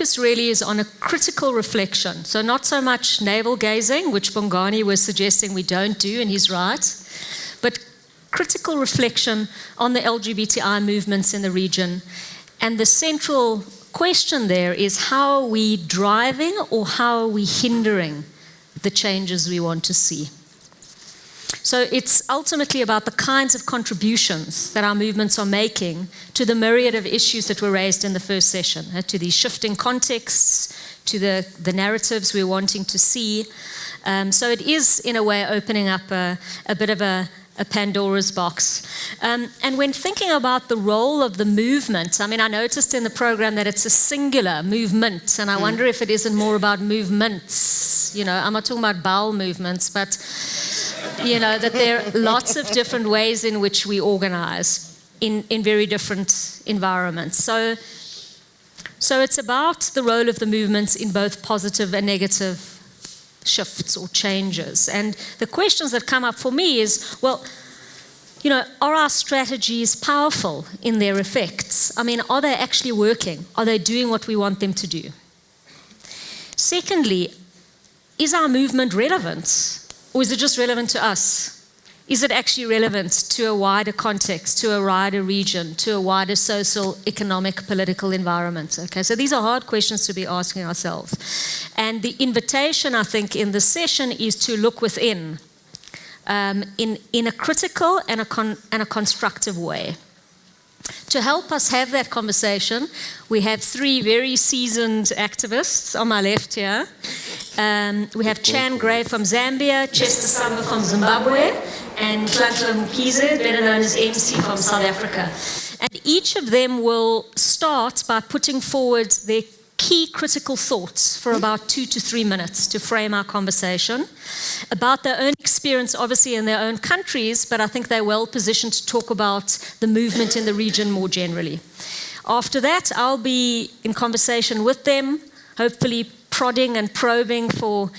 focus really is on a critical reflection. So not so much navel gazing, which Bongani was suggesting we don't do, and he's right, but critical reflection on the LGBTI movements in the region. And the central question there is, how are we driving or how are we hindering the changes we want to see? So it's ultimately about the kinds of contributions that our movements are making to the myriad of issues that were raised in the first session, to these shifting contexts, to the narratives we're wanting to see. So it is, in a way, opening up a bit of a Pandora's box. And when thinking about the role of the movement, I mean, I noticed in the program that it's a singular movement, and I wonder if it isn't more about movements. You know, I'm not talking about bowel movements, but, you know, that there are lots of different ways in which we organize in very different environments. So it's about the role of the movements in both positive and negative shifts or changes. And the questions that come up for me is, well, you know, are our strategies powerful in their effects? I mean, are they actually working? Are they doing what we want them to do? Secondly, is our movement relevant? Or is it just relevant to us? Is it actually relevant to a wider context, to a wider region, to a wider social, economic, political environment? Okay, so these are hard questions to be asking ourselves. And the invitation, I think, in this session is to look within in a critical and a constructive way. To help us have that conversation, we have three very seasoned activists on my left here. We have Chan Gray from Zambia, Chester Samba from Zimbabwe, and Nhlanhla Mkhize, better known as MC, from South Africa. And each of them will start by putting forward their key critical thoughts for about 2 to 3 minutes to frame our conversation about their own experience, obviously in their own countries, but I think they're well positioned to talk about the movement in the region more generally. After that, I'll be in conversation with them, hopefully prodding and probing for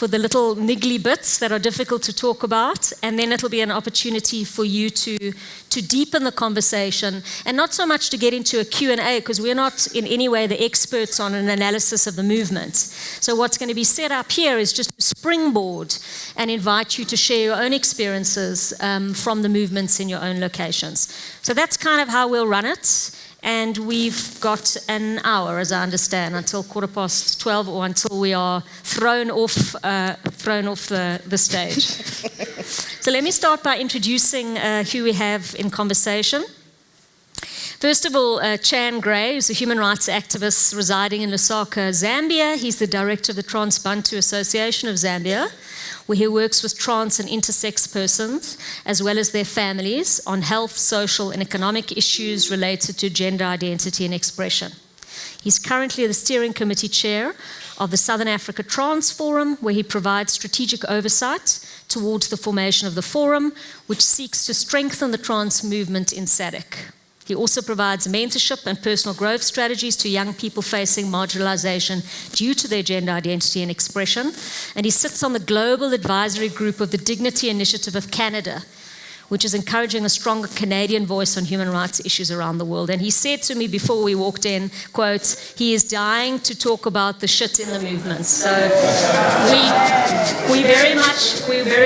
the little niggly bits that are difficult to talk about, and then it'll be an opportunity for you to deepen the conversation, and not so much to get into a Q&A, because we're not in any way the experts on an analysis of the movement. So what's going to be set up here is just a springboard and invite you to share your own experiences from the movements in your own locations. So that's kind of how we'll run it. And we've got an hour, as I understand, until 12:15, or until we are thrown off the stage. So let me start by introducing who we have in conversation. First of all, Chan Gray, who's a human rights activist residing in Lusaka, Zambia. He's the director of the Trans-Bantu Association of Zambia, where he works with trans and intersex persons, as well as their families, on health, social, and economic issues related to gender identity and expression. He's currently the steering committee chair of the Southern Africa Trans Forum, where he provides strategic oversight towards the formation of the forum, which seeks to strengthen the trans movement in SADC. He also provides mentorship and personal growth strategies to young people facing marginalization due to their gender identity and expression. And he sits on the global advisory group of the Dignity Initiative of Canada, which is encouraging a stronger Canadian voice on human rights issues around the world. And he said to me before we walked in, quote, he is dying to talk about the shit in the movement. So we very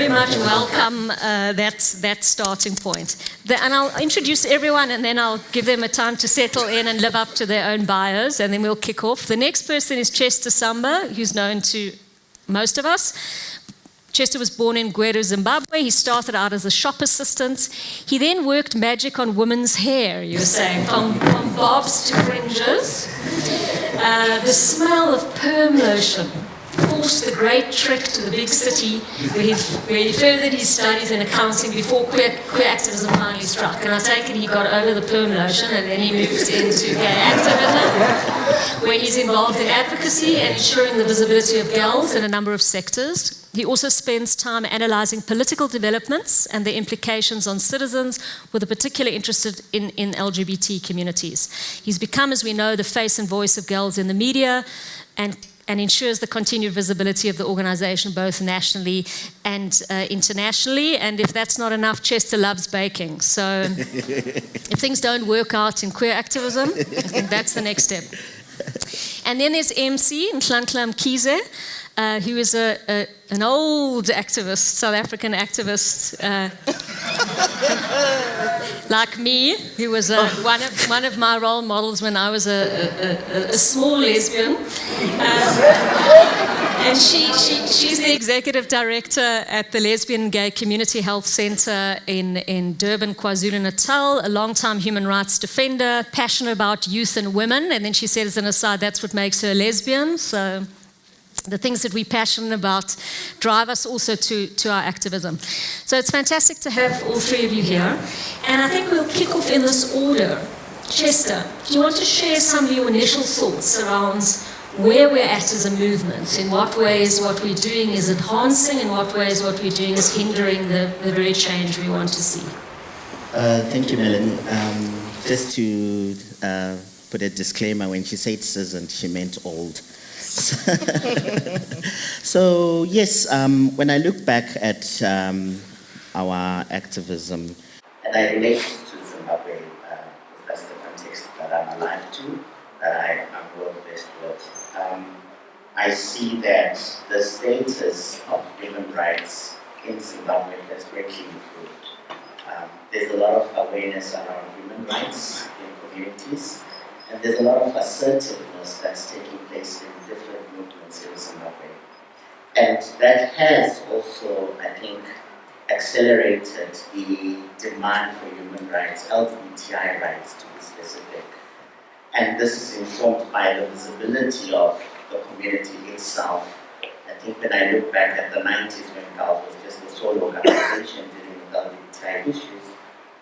much welcome that starting point. And I'll introduce everyone, and then I'll give them a time to settle in and live up to their own bios, and then we'll kick off. The next person is Chester Samba, who's known to most of us. Chester was born in Gweru, Zimbabwe. He started out as a shop assistant. He then worked magic on women's hair, you were saying, from bobs to fringes. The smell of perm lotion forced the great trek to the big city, where he furthered his studies in accounting before queer activism finally struck. And I take it he got over the perm lotion, and then he moved into gay activism, where he's involved in advocacy and ensuring the visibility of girls in a number of sectors. He also spends time analysing political developments and their implications on citizens, with a particular interest in LGBT communities. He's become, as we know, the face and voice of girls in the media, and ensures the continued visibility of the organisation both nationally and internationally. And if that's not enough, Chester loves baking. So if things don't work out in queer activism, I think that's the next step. And then there's MC, Nhlanhla Mkhize, who is an old activist, South African activist, like me, who was one of my role models when I was a small lesbian. And she's the executive director at the Lesbian Gay Community Health Centre in Durban, KwaZulu-Natal, a long-time human rights defender, passionate about youth and women. And then she said as an aside, that's what makes her lesbian. So the things that we're passionate about drive us also to our activism. So it's fantastic to have all three of you here. And I think we'll kick off in this order. Chester, do you want to share some of your initial thoughts around where we're at as a movement? In what ways what we're doing is enhancing, in what ways what we're doing is hindering the very change we want to see? Thank you, Melanie. Just to put a disclaimer, when she said "isn't," she meant old. So yes, when I look back at our activism, and I relate to Zimbabwe, that's the context that I'm alive to, that I'm well versed with. I see that the status of human rights in Zimbabwe has greatly improved. There's a lot of awareness around human rights in communities, and there's a lot of assertiveness that's taking place in different movements in Zimbabwe. And that has also, I think, accelerated the demand for human rights, LGBTI rights to be specific. And this is informed by the visibility of the community itself. I think when I look back at the 90s when GALF was just a sole organization dealing with LGBTI issues,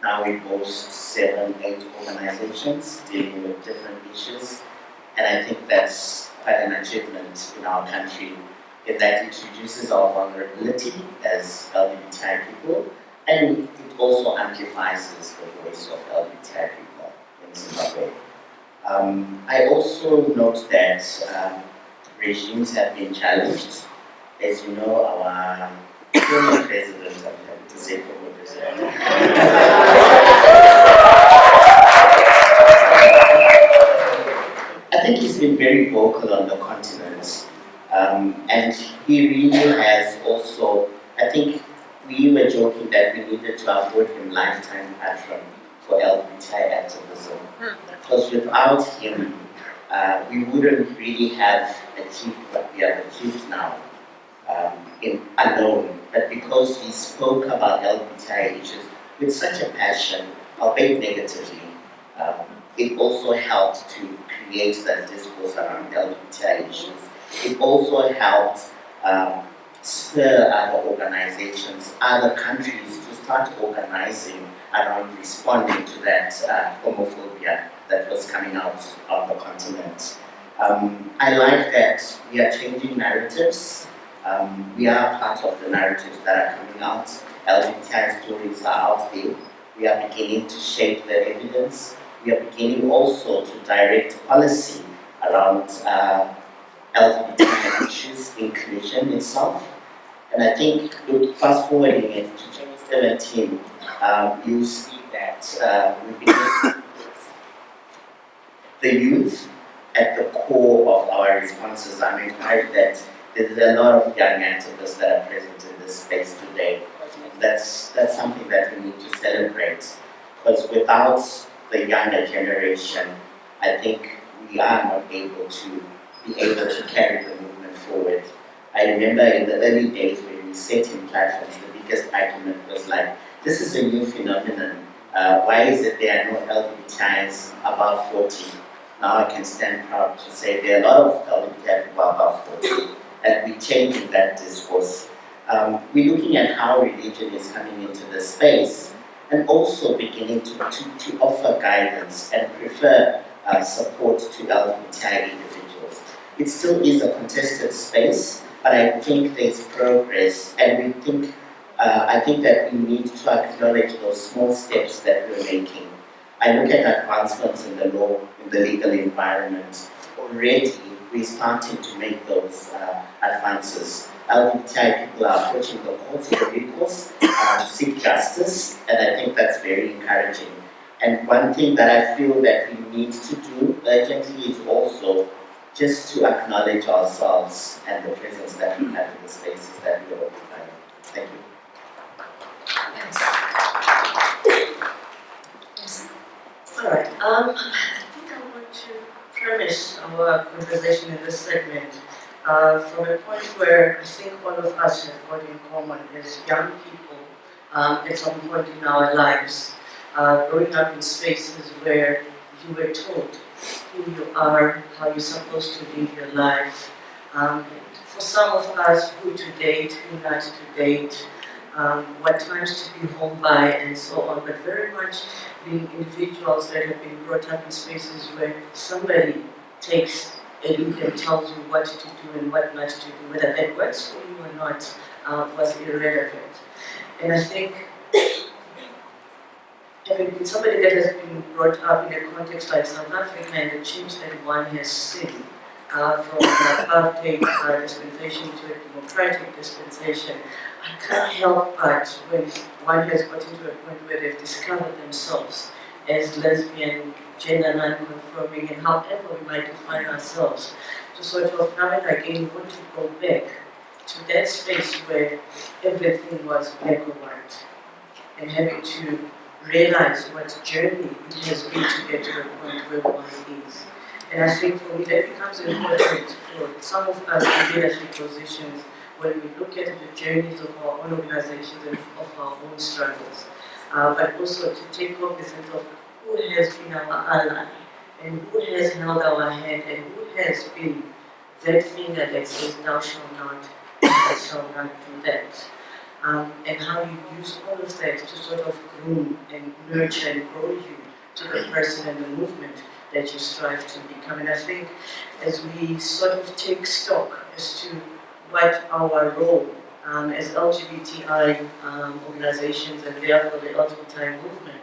now we boast 7, 8 organizations dealing with different issues. And I think that's quite an achievement in our country, in that it reduces our vulnerability as LGBTI people, and it also amplifies the voice of LGBTI people in Zimbabwe. I also note that regimes have been challenged. As you know, our former president, I'm happy to say former president, I think he's been very vocal on the continent. And he really has also, I think we were joking that we needed to afford him lifetime patron for LGBTI activism. Because without him, we wouldn't really have achieved what we have achieved now alone. But because he spoke about LGBTI issues with such a passion, albeit negatively, it also helped to create that discourse around LGBTI issues. It also helped spur other organizations, other countries to start organizing around responding to that homophobia that was coming out of the continent. I like that we are changing narratives. We are part of the narratives that are coming out. LGBTI stories are out there. We are beginning to shape the evidence. We are beginning also to direct policy around LGBTI issues, inclusion itself. And I think, fast forwarding it to 2017, you see that we begin to put the youth at the core of our responses. I'm encouraged that there's a lot of young activists that are present in this space today. That's something that we need to celebrate, because without the younger generation, I think we are not able to carry the movement forward. I remember in the early days when we set in platforms, the biggest argument was like, this is a new phenomenon. Why is it there are no LGBTIs above 40? Now I can stand proud to say there are a lot of LGBTI people above 40, and we're changing that discourse. We're looking at how religion is coming into the space, and also beginning to offer guidance and prefer support to LGBTI individuals. It still is a contested space, but I think there's progress, and I think that we need to acknowledge those small steps that we're making. I look at advancements in the law, in the legal environment. Already, we're starting to make those advances. LGBTI people are approaching the courts for recourse to seek justice, and I think that's very encouraging. And one thing that I feel that we need to do urgently is also just to acknowledge ourselves and the presence that we have in the spaces that we occupy. Thank you. Yes. All right. I think I want to premise our conversation in this segment from a point where I think all of us have got in common as young people at some point in our lives, growing up in spaces where you were told who you are, how you're supposed to live your life. For some of us, who to date, who not to date, what times to be home by, and so on, but very much being individuals that have been brought up in spaces where somebody takes a lead and tells you what to do and what not to do, whether that works for you or not, was irrelevant. And I think having been somebody that has been brought up in a context like South Africa and the change that one has seen from an apartheid dispensation to a democratic dispensation, I can't help but when one has got into a point where they've discovered themselves as lesbian, gender non-conforming, and however we might define ourselves, to sort of now and again want to go back to that space where everything was black or white, and having to realize what journey it has been to get to the point where one is. And I think for me that becomes important for some of us in leadership positions when we look at the journeys of our own organizations and of our own struggles. But also to take cognizance of who has been our ally and who has held our hand and who has been that finger that says thou shalt not, thou shalt not do that. And how you use all of that to sort of groom and nurture and grow you to the person and the movement that you strive to become. And I think as we sort of take stock as to what our role as LGBTI organizations and therefore the LGBTI movement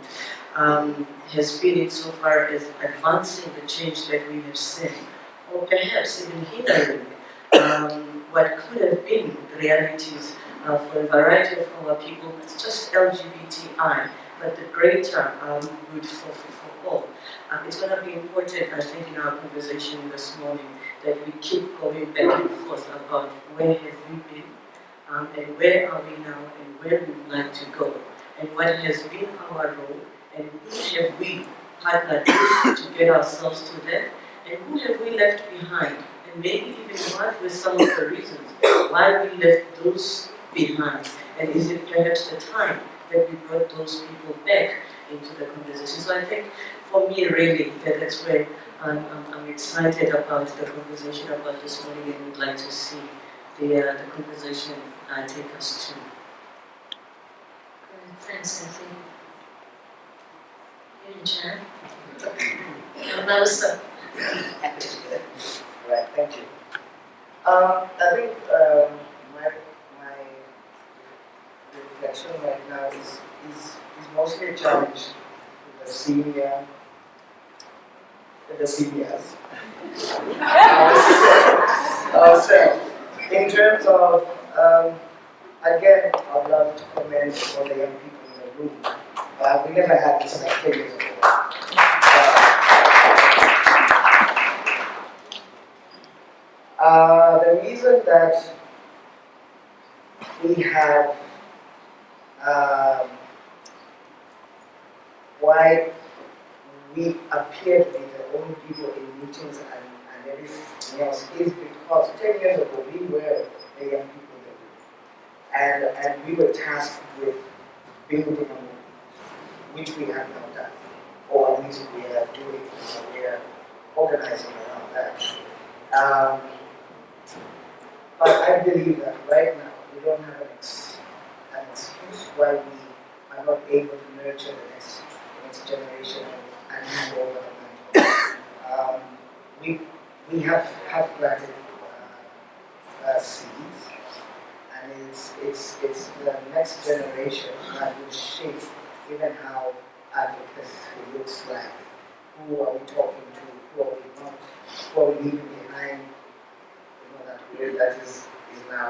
has been insofar as advancing the change that we have seen, or perhaps even hindering what could have been the realities for a variety of our people, it's just LGBTI, but the greater good for all. It's going to be important, I think, in our conversation this morning that we keep going back and forth about where have we been, and where are we now, and where we would like to go, and what has been our role, and who have we partnered with to get ourselves to that, and who have we left behind, and maybe even what were some of the reasons why we left those behind, and is it perhaps the time that we brought those people back into the conversation. So I think for me really that's where I'm excited about the conversation about this morning and would like to see the conversation take us to. Thanks, Kathy. You in chat? Melissa. Right, thank you. I think my reflection right now is mostly a challenge with the seniors. Ourselves. In terms of, again, I'd love to comment on the young people in the room. We never had this like 10 years ago. The reason that we have why we appear to be the only people in meetings and everything else is because 10 years ago we were the young people in the room. And we were tasked with building a movement, which we have now done, or at least we are doing, we are organizing around that. But I believe that right now we don't have an excuse why we are not able to nurture the next generation and hand over the mantle. We have planted seeds, and it's the next generation that will shape even how advocacy looks like. Who are we talking to? Who are we not? Who are we leaving behind? That word that is now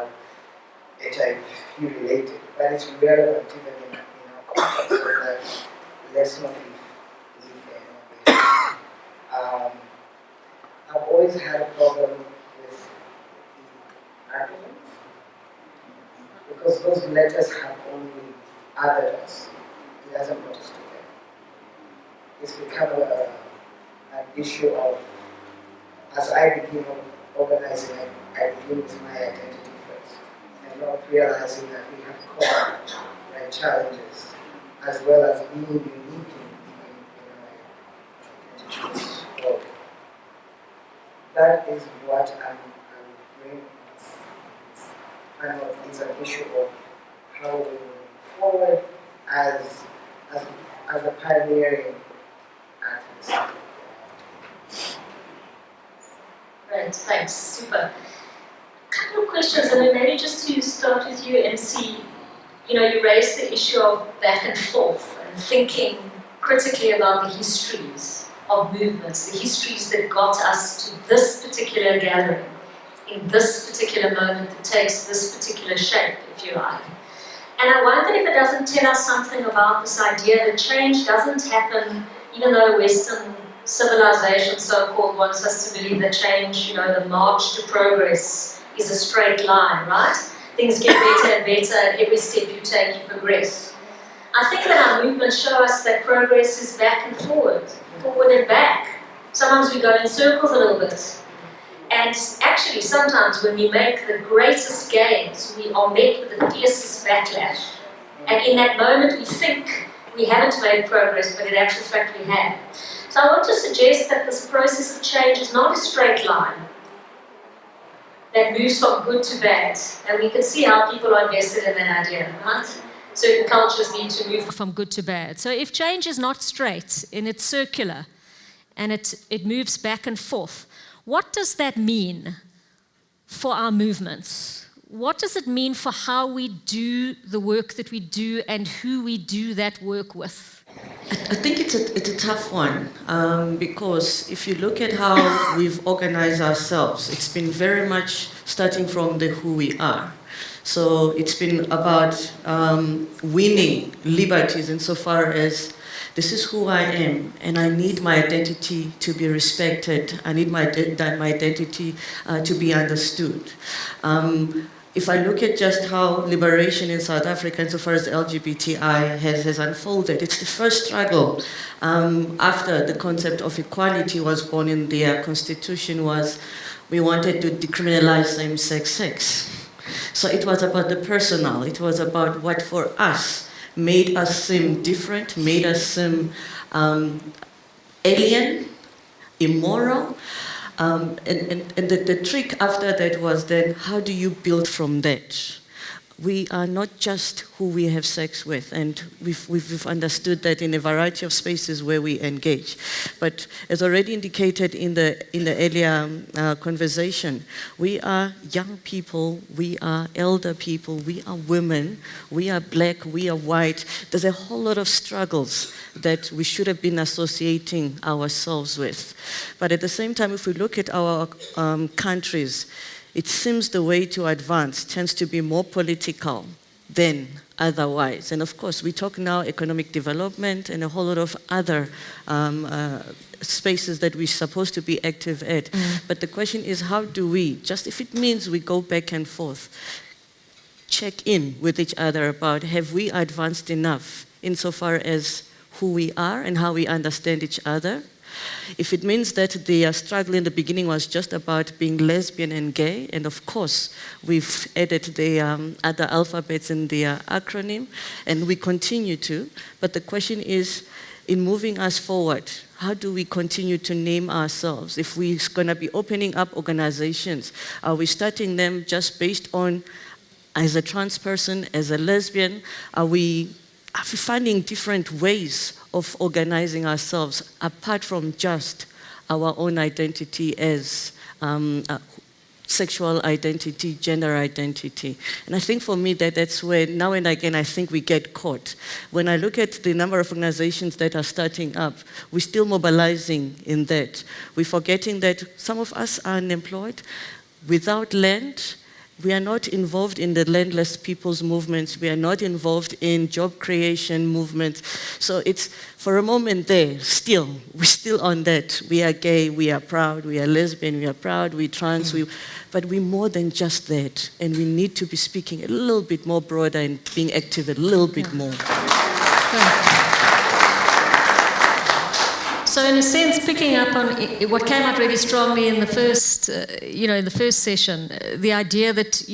HIV related, but it's relevant even in our context, so that let's not leave there. I've always always had a problem with the acronyms, because those letters have only others. It doesn't put us together. It's become an issue of, as I begin organizing, I begin with my identity first, and not realizing that we have common challenges, as well as being unique in our identities. So that is what I'm bringing. And it's an issue of how we move forward as a pioneering activist. Great, thanks, super. A couple of questions, and then maybe just to start with you, MC. You know, you raised the issue of back and forth and thinking critically about the histories of movements, the histories that got us to this particular gathering, in this particular moment that takes this particular shape, if you like. And I wonder if it doesn't tell us something about this idea that change doesn't happen, even though Western civilization, so-called, wants us to believe that change, you know, the march to progress is a straight line, right? Things get better and better, and every step you take, you progress. I think that our movements show us that progress is back and forward and back. Sometimes we go in circles a little bit. And actually, sometimes when we make the greatest gains, we are met with the fiercest backlash. And in that moment, we think we haven't made progress, but in actual fact, we have. So I want to suggest that this process of change is not a straight line that moves from good to bad. And we can see how people are invested in that idea, right? Certain cultures need to move from good to bad. So if change is not straight and it's circular and it moves back and forth, what does that mean for our movements? What does it mean for how we do the work that we do and who we do that work with? I think it's a tough one because if you look at how we've organized ourselves, it's been very much starting from the who we are. So it's been about winning liberties insofar as this is who I am, and I need my identity to be respected. I need my identity to be understood. If I look at just how liberation in South Africa, insofar as LGBTI has unfolded, it's the first struggle after the concept of equality was born in the constitution was we wanted to decriminalize same-sex sex. So it was about the personal. It was about what for us made us seem different, made us seem alien, immoral. And the trick after that was then, how do you build from that? We are not just who we have sex with, and we've understood that in a variety of spaces where we engage. But as already indicated in the earlier conversation, we are young people, we are elder people, we are women, we are black, we are white. There's a whole lot of struggles that we should have been associating ourselves with. But at the same time, if we look at our countries, it seems the way to advance tends to be more political than otherwise. And of course, we talk now economic development and a whole lot of other spaces that we're supposed to be active at. But the question is, how do we, just if it means we go back and forth, check in with each other about have we advanced enough insofar as who we are and how we understand each other? If it means that the struggle in the beginning was just about being lesbian and gay, and of course we've added the other alphabets in the acronym, and we continue to, but the question is, in moving us forward, how do we continue to name ourselves? If we're going to be opening up organizations, are we starting them just based on, as a trans person, as a lesbian, are we finding different ways of organizing ourselves apart from just our own identity as sexual identity, gender identity? And I think for me that's where now and again I think we get caught. When I look at the number of organizations that are starting up, we're still mobilizing in that. We're forgetting that some of us are unemployed, without land, We are not involved in the landless people's movements. We are not involved in job creation movements. So it's, for a moment there, we're still on that. We are gay, we are proud, we are lesbian, we are proud, we're trans, but we're more than just that. And we need to be speaking a little bit more broader and being active a little bit more. So in a sense, picking up on what came out really strongly in the first, in the first session, the idea that,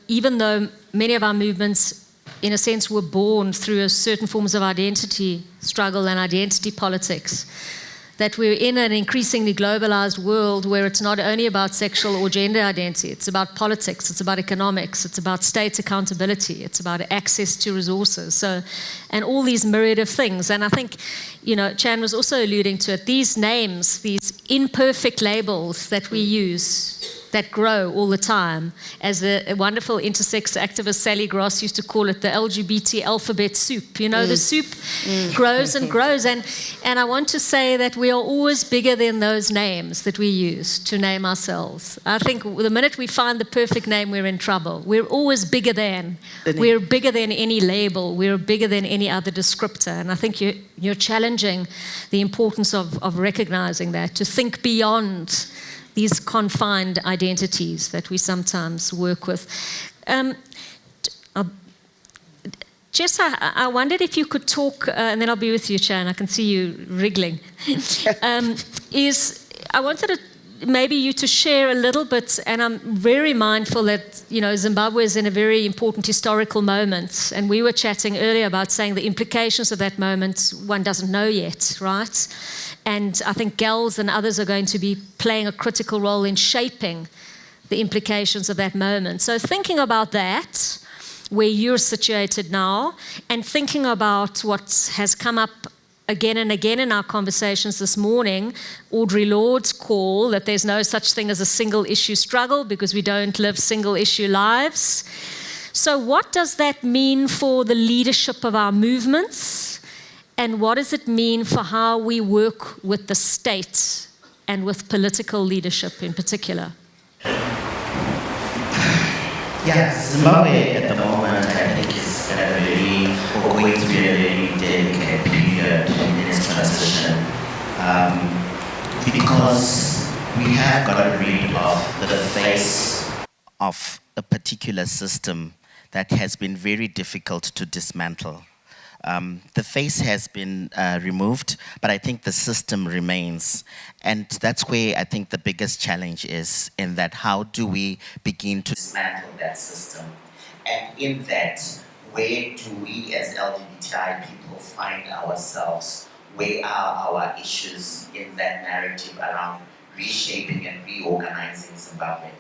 even though many of our movements, in a sense, were born through certain forms of identity struggle and identity politics, that we're in an increasingly globalized world where it's not only about sexual or gender identity, it's about politics, it's about economics, it's about state accountability, it's about access to resources, and all these myriad of things. And I think, Chan was also alluding to it, these names, these imperfect labels that we use, that grow all the time, as a wonderful intersex activist Sally Gross used to call it, the LGBT alphabet soup. The soup grows and grows, and I want to say that we are always bigger than those names that we use to name ourselves. I think the minute we find the perfect name, we're in trouble. We're always bigger than. We're bigger than any label. We're bigger than any other descriptor, and I think you're challenging the importance of recognizing that, to think beyond these confined identities that we sometimes work with. Jess, I wondered if you could talk, and then I'll be with you, Chan, I can see you wriggling. I wanted maybe you to share a little bit, and I'm very mindful that, Zimbabwe is in a very important historical moment, and we were chatting earlier about saying the implications of that moment one doesn't know yet, right? And I think Gels and others are going to be playing a critical role in shaping the implications of that moment. So thinking about that, where you're situated now, and thinking about what has come up again and again in our conversations this morning, Audre Lorde's call that there's no such thing as a single issue struggle because we don't live single issue lives. So what does that mean for the leadership of our movements? And what does it mean for how we work with the state and with political leadership in particular? Yeah, Zimbabwe at the moment, I think, is going through a very delicate period in its transition, because we have gotten rid of the face of a particular system that has been very difficult to dismantle. The face has been removed, but I think the system remains. And that's where I think the biggest challenge is, in that how do we begin to dismantle that system? And in that, where do we as LGBTI people find ourselves? Where are our issues in that narrative around reshaping and reorganizing Zimbabwe?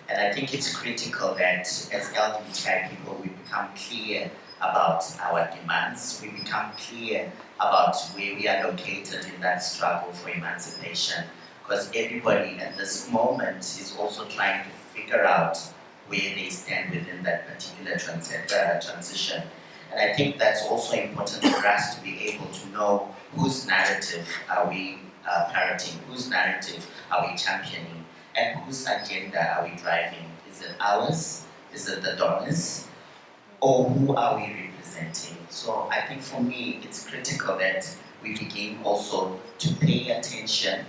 And I think it's critical that as LGBTI people, we become clear about our demands, we become clear about where we are located in that struggle for emancipation, because everybody at this moment is also trying to figure out where they stand within that particular transition. And I think that's also important for us to be able to know whose narrative are we parroting, whose narrative are we championing, and whose agenda are we driving. Is it ours? Is it the donors? Or who are we representing? So I think for me, it's critical that we begin also to pay attention,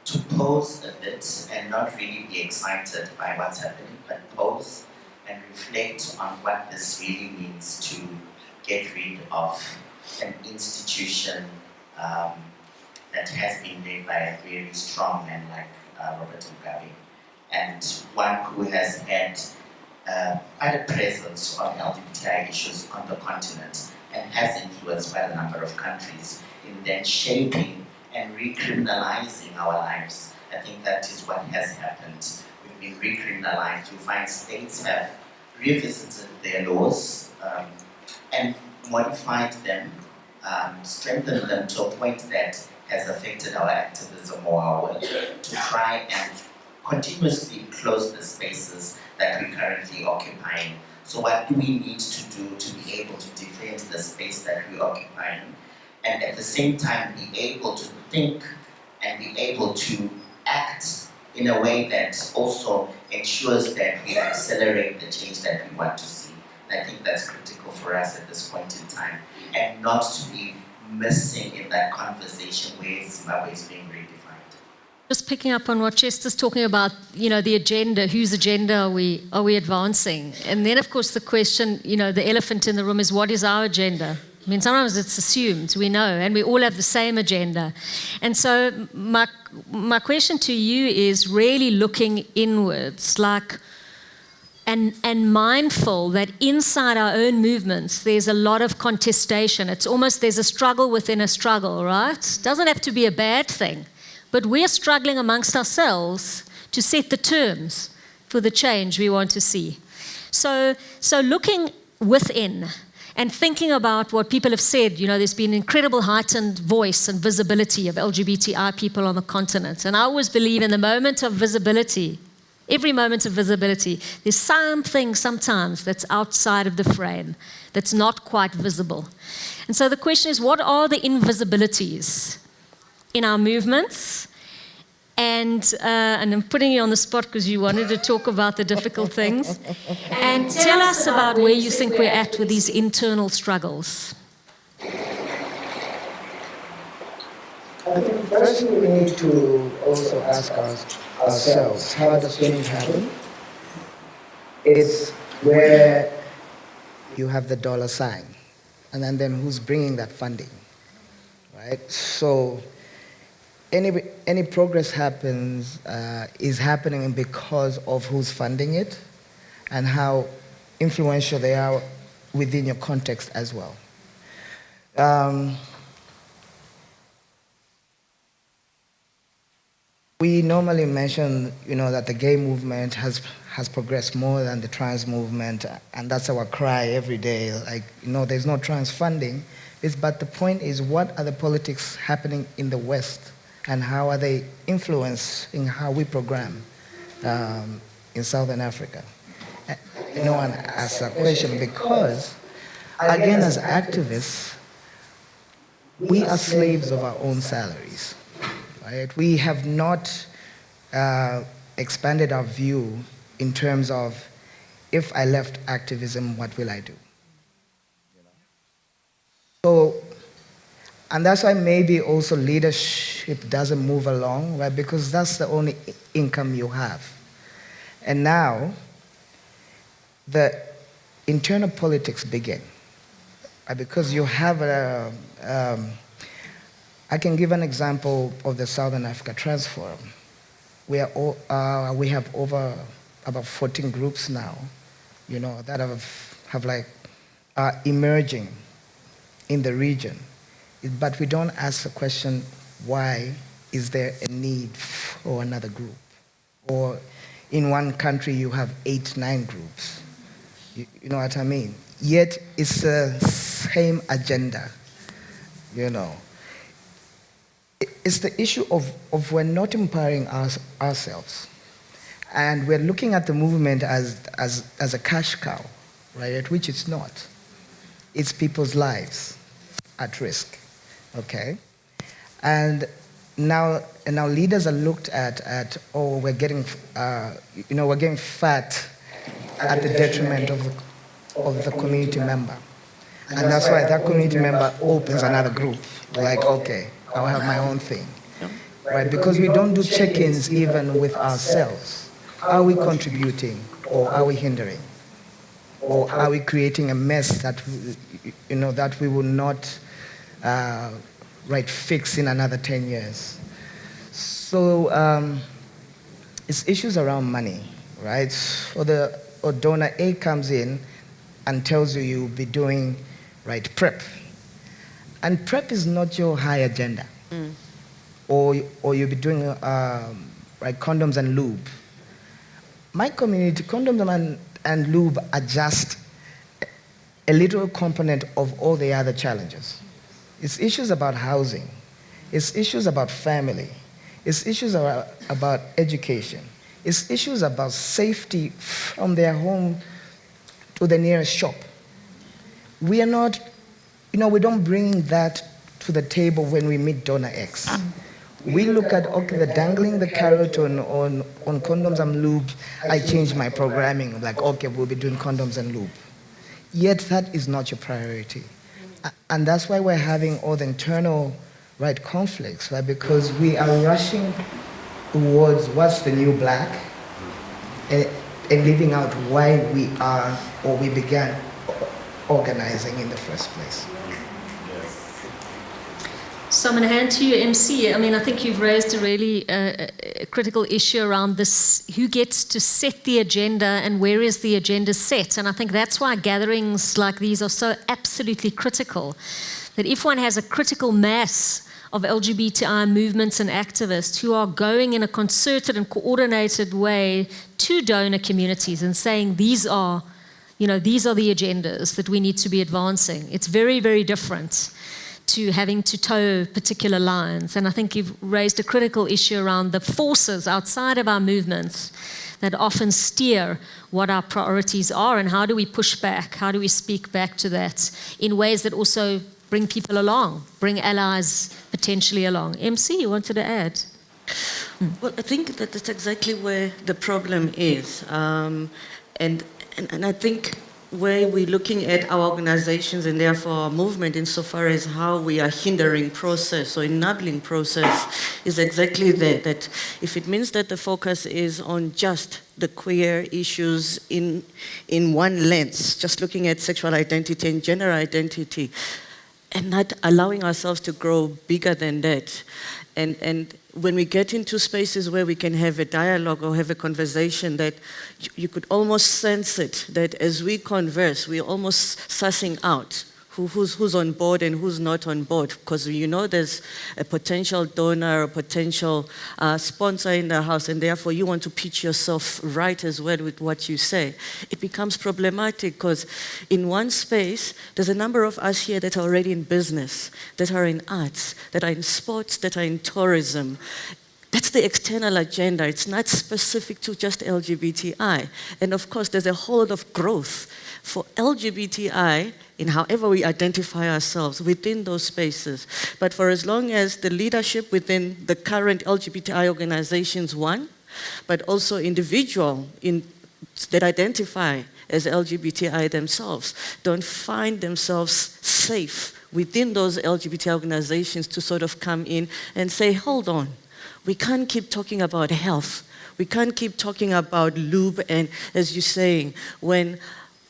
to pause a bit and not really be excited by what's happening, but pause and reflect on what this really means to get rid of an institution that has been led by a very strong man like Robert Mugabe, and one who has had quite a presence on LGBTI issues on the continent and has influenced quite a number of countries in then shaping and recriminalizing our lives. I think that is what has happened. We've been recriminalized. You find states have revisited their laws and modified them, strengthened them to a point that has affected our activism or our work to try and continuously close the spaces that we're currently occupying. So what do we need to do to be able to defend the space that we're occupying, and at the same time be able to think and be able to act in a way that also ensures that we accelerate the change that we want to see. And I think that's critical for us at this point in time, and not to be missing in that conversation where Zimbabwe is being redefined. Just picking up on what Chester's talking about, the agenda, whose agenda are we advancing? And then, of course, the question, the elephant in the room is, what is our agenda? I mean, sometimes it's assumed, we know, and we all have the same agenda. And so my question to you is really looking inwards, and mindful that inside our own movements, there's a lot of contestation. It's almost, there's a struggle within a struggle, right? It doesn't have to be a bad thing. But we're struggling amongst ourselves to set the terms for the change we want to see. So looking within and thinking about what people have said, there's been incredible heightened voice and visibility of LGBTI people on the continent. And I always believe in the moment of visibility, every moment of visibility, there's something sometimes that's outside of the frame, that's not quite visible. And so the question is, what are the invisibilities in our movements? And I'm putting you on the spot because you wanted to talk about the difficult things. And tell us about where you think we're at with these internal struggles. I think first we need to also ask ourselves, how does change happen? It's where you have the dollar sign, and then who's bringing that funding, right? So any progress happens is happening because of who's funding it and how influential they are within your context as well. We normally mention, that the gay movement has progressed more than the trans movement, and that's our cry every day. There's no trans funding. But the point is, what are the politics happening in the West? And how are they influencing how we program in Southern Africa? No one asks that question because, again, as activists, we are slaves of our own salaries, right? We have not expanded our view in terms of, if I left activism, what will I do? And that's why maybe also leadership doesn't move along, right? Because that's the only income you have. And now, the internal politics begin. Because you have I can give an example of the Southern Africa Trans Forum. We have over about 14 groups now, that are emerging in the region. But we don't ask the question, why is there a need for another group? Or in one country you have 8, 9 groups. You know what I mean? Yet it's the same agenda, It's the issue of we're not empowering ourselves. And we're looking at the movement as a cash cow, right? Which it's not. It's people's lives at risk. Okay, and now leaders are looked at. We're getting fat at the detriment of the community member, and that's why that community member opens another group. Okay, I'll have my own thing, right? Because we don't do check-ins even with ourselves. Are we contributing, or are we hindering, or are we creating a mess that that we will not fix in another 10 years. So it's issues around money, right? Or donor A comes in and tells you you'll be doing PrEP. And PrEP is not your high agenda. Or you'll be doing condoms and lube. My community, condoms and lube are just a little component of all the other challenges. It's issues about housing. It's issues about family. It's issues about education. It's issues about safety from their home to the nearest shop. We are not, we don't bring that to the table when we meet donor X. We look at, okay, the dangling the carrot on condoms and lube, I change my programming, like, okay, we'll be doing condoms and lube. Yet that is not your priority. And that's why we're having all the internal, right, conflicts, right? Because we are rushing towards what's the new black and leaving out why we are, or we began organizing in the first place. So I'm going to hand to you, MC. I mean, I think you've raised a really critical issue around this, who gets to set the agenda and where is the agenda set? And I think that's why gatherings like these are so absolutely critical. That if one has a critical mass of LGBTI movements and activists who are going in a concerted and coordinated way to donor communities and saying these are the agendas that we need to be advancing, it's very, very different to having to toe particular lines. And I think you've raised a critical issue around the forces outside of our movements that often steer what our priorities are, and how do we push back, how do we speak back to that in ways that also bring people along, bring allies potentially along. MC, you wanted to add? Well, I think that that's exactly where the problem is. And I think where we're looking at our organizations and therefore our movement insofar as how we are hindering process or enabling process is exactly that if it means that the focus is on just the queer issues in one lens, just looking at sexual identity and gender identity, and not allowing ourselves to grow bigger than that. And when we get into spaces where we can have a dialogue or have a conversation, that you could almost sense it, that as we converse, we're almost sussing out who's on board and who's not on board, because there's a potential donor or potential sponsor in the house, and therefore you want to pitch yourself right as well with what you say. It becomes problematic because in one space, there's a number of us here that are already in business, that are in arts, that are in sports, that are in tourism. That's the external agenda. It's not specific to just LGBTI. And of course, there's a whole lot of growth for LGBTI in however we identify ourselves within those spaces. But for as long as the leadership within the current LGBTI organizations, one, but also individual that identify as LGBTI themselves, don't find themselves safe within those LGBT organizations to sort of come in and say, hold on, we can't keep talking about health. We can't keep talking about lube and, as you're saying, when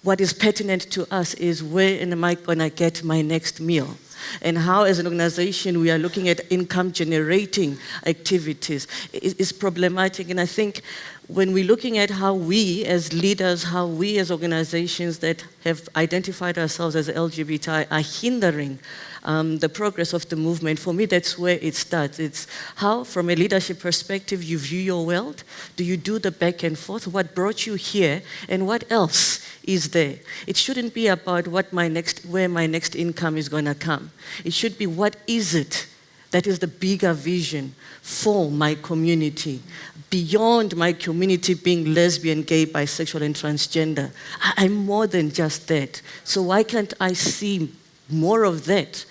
what is pertinent to us is where am I going to get my next meal? And how, as an organization, we are looking at income-generating activities is problematic. And I think when we're looking at how we as leaders, how we as organizations that have identified ourselves as LGBTI are hindering the progress of the movement, for me, that's where it starts. It's how, from a leadership perspective, you view your world. Do you do the back and forth? What brought you here? And what else is there? It shouldn't be about where my next income is going to come. It should be, what is it that is the bigger vision for my community, beyond my community being lesbian, gay, bisexual, and transgender. I'm more than just that. So why can't I see more of that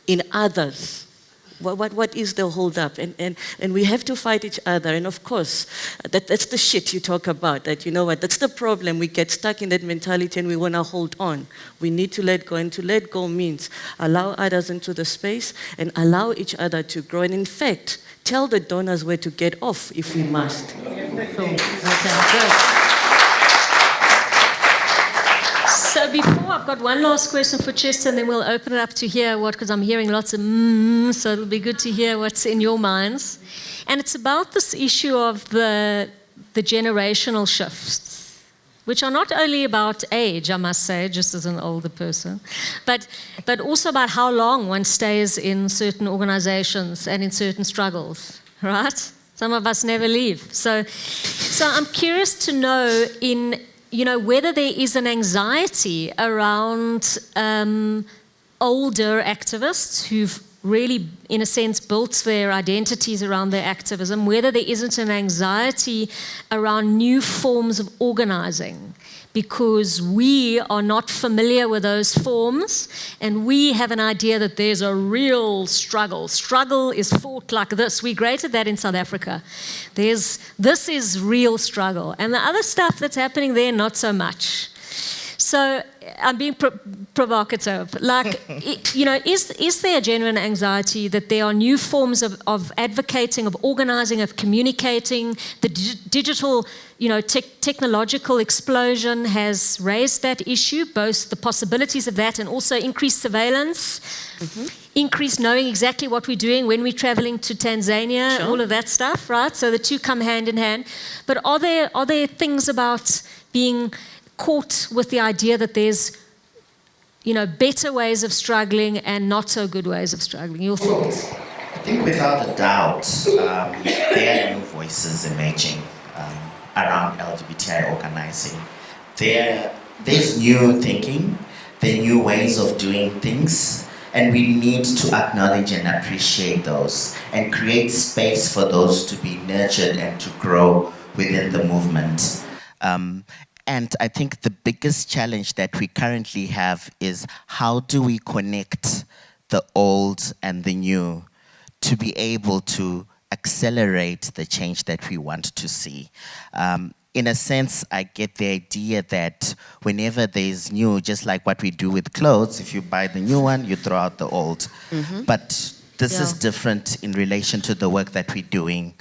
in others? What is the hold-up? And we have to fight each other. And of course, that's the shit you talk about. That, you know what, that's the problem. We get stuck in that mentality and we want to hold on. We need to let go. And to let go means allow others into the space and allow each other to grow. And in fact, tell the donors where to get off if we must. Cool. Okay, good. So before, I've got one last question for Chester, and then we'll open it up to hear because I'm hearing lots of so it'll be good to hear what's in your minds. And it's about this issue of the generational shifts, which are not only about age, I must say, just as an older person, but also about how long one stays in certain organizations and in certain struggles, right? Some of us never leave. So I'm curious to know whether there is an anxiety around older activists who've really, in a sense, built their identities around their activism, whether there isn't an anxiety around new forms of organizing, because we are not familiar with those forms and we have an idea that there's a real struggle. Struggle is fought like this. We created that in South Africa. This is real struggle. And the other stuff that's happening there, not so much. So I'm being provocative. Like, is there a genuine anxiety that there are new forms of advocating, of organizing, of communicating? The digital, technological explosion has raised that issue, both the possibilities of that and also increased surveillance, increased knowing exactly what we're doing when we're traveling to Tanzania, all of that stuff, right? So the two come hand in hand. But are there things about being caught with the idea that there's, better ways of struggling and not so good ways of struggling? Your thoughts? I think without a doubt, there are new voices emerging around LGBTI organizing. There's new thinking, there are new ways of doing things, and we need to acknowledge and appreciate those and create space for those to be nurtured and to grow within the movement. And I think the biggest challenge that we currently have is how do we connect the old and the new to be able to accelerate the change that we want to see. In a sense, I get the idea that whenever there's new, just like what we do with clothes, if you buy the new one, you throw out the old. But this is different in relation to the work that we're doing.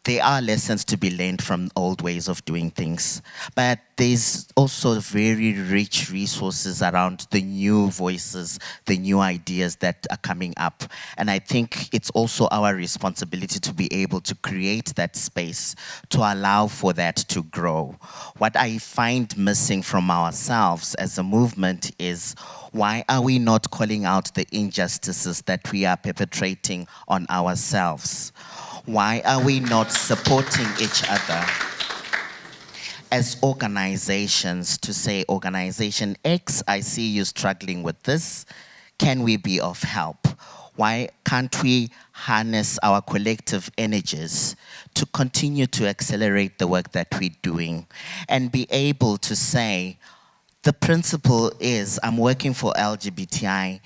There are lessons to be learned from old ways of doing things, but there's also very rich resources around the new voices, the new ideas that are coming up. And I think it's also our responsibility to be able to create that space to allow for that to grow. What I find missing from ourselves as a movement is, why are we not calling out the injustices that we are perpetrating on ourselves? Why are we not supporting each other as organizations to say, organization X, I see you struggling with this. Can we be of help? Why can't we harness our collective energies to continue to accelerate the work that we're doing and be able to say, the principle is, I'm working for LGBTI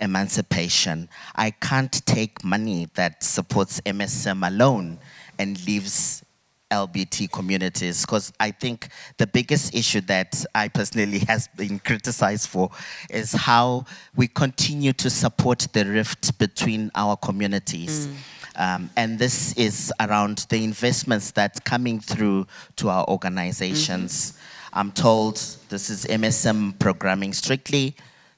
emancipation. I can't take money that supports MSM alone and leaves LBT communities, because I think the biggest issue that I personally has been criticized for is how we continue to support the rift between our communities. And this is around the investments that's coming through to our organizations. I'm told this is MSM programming strictly,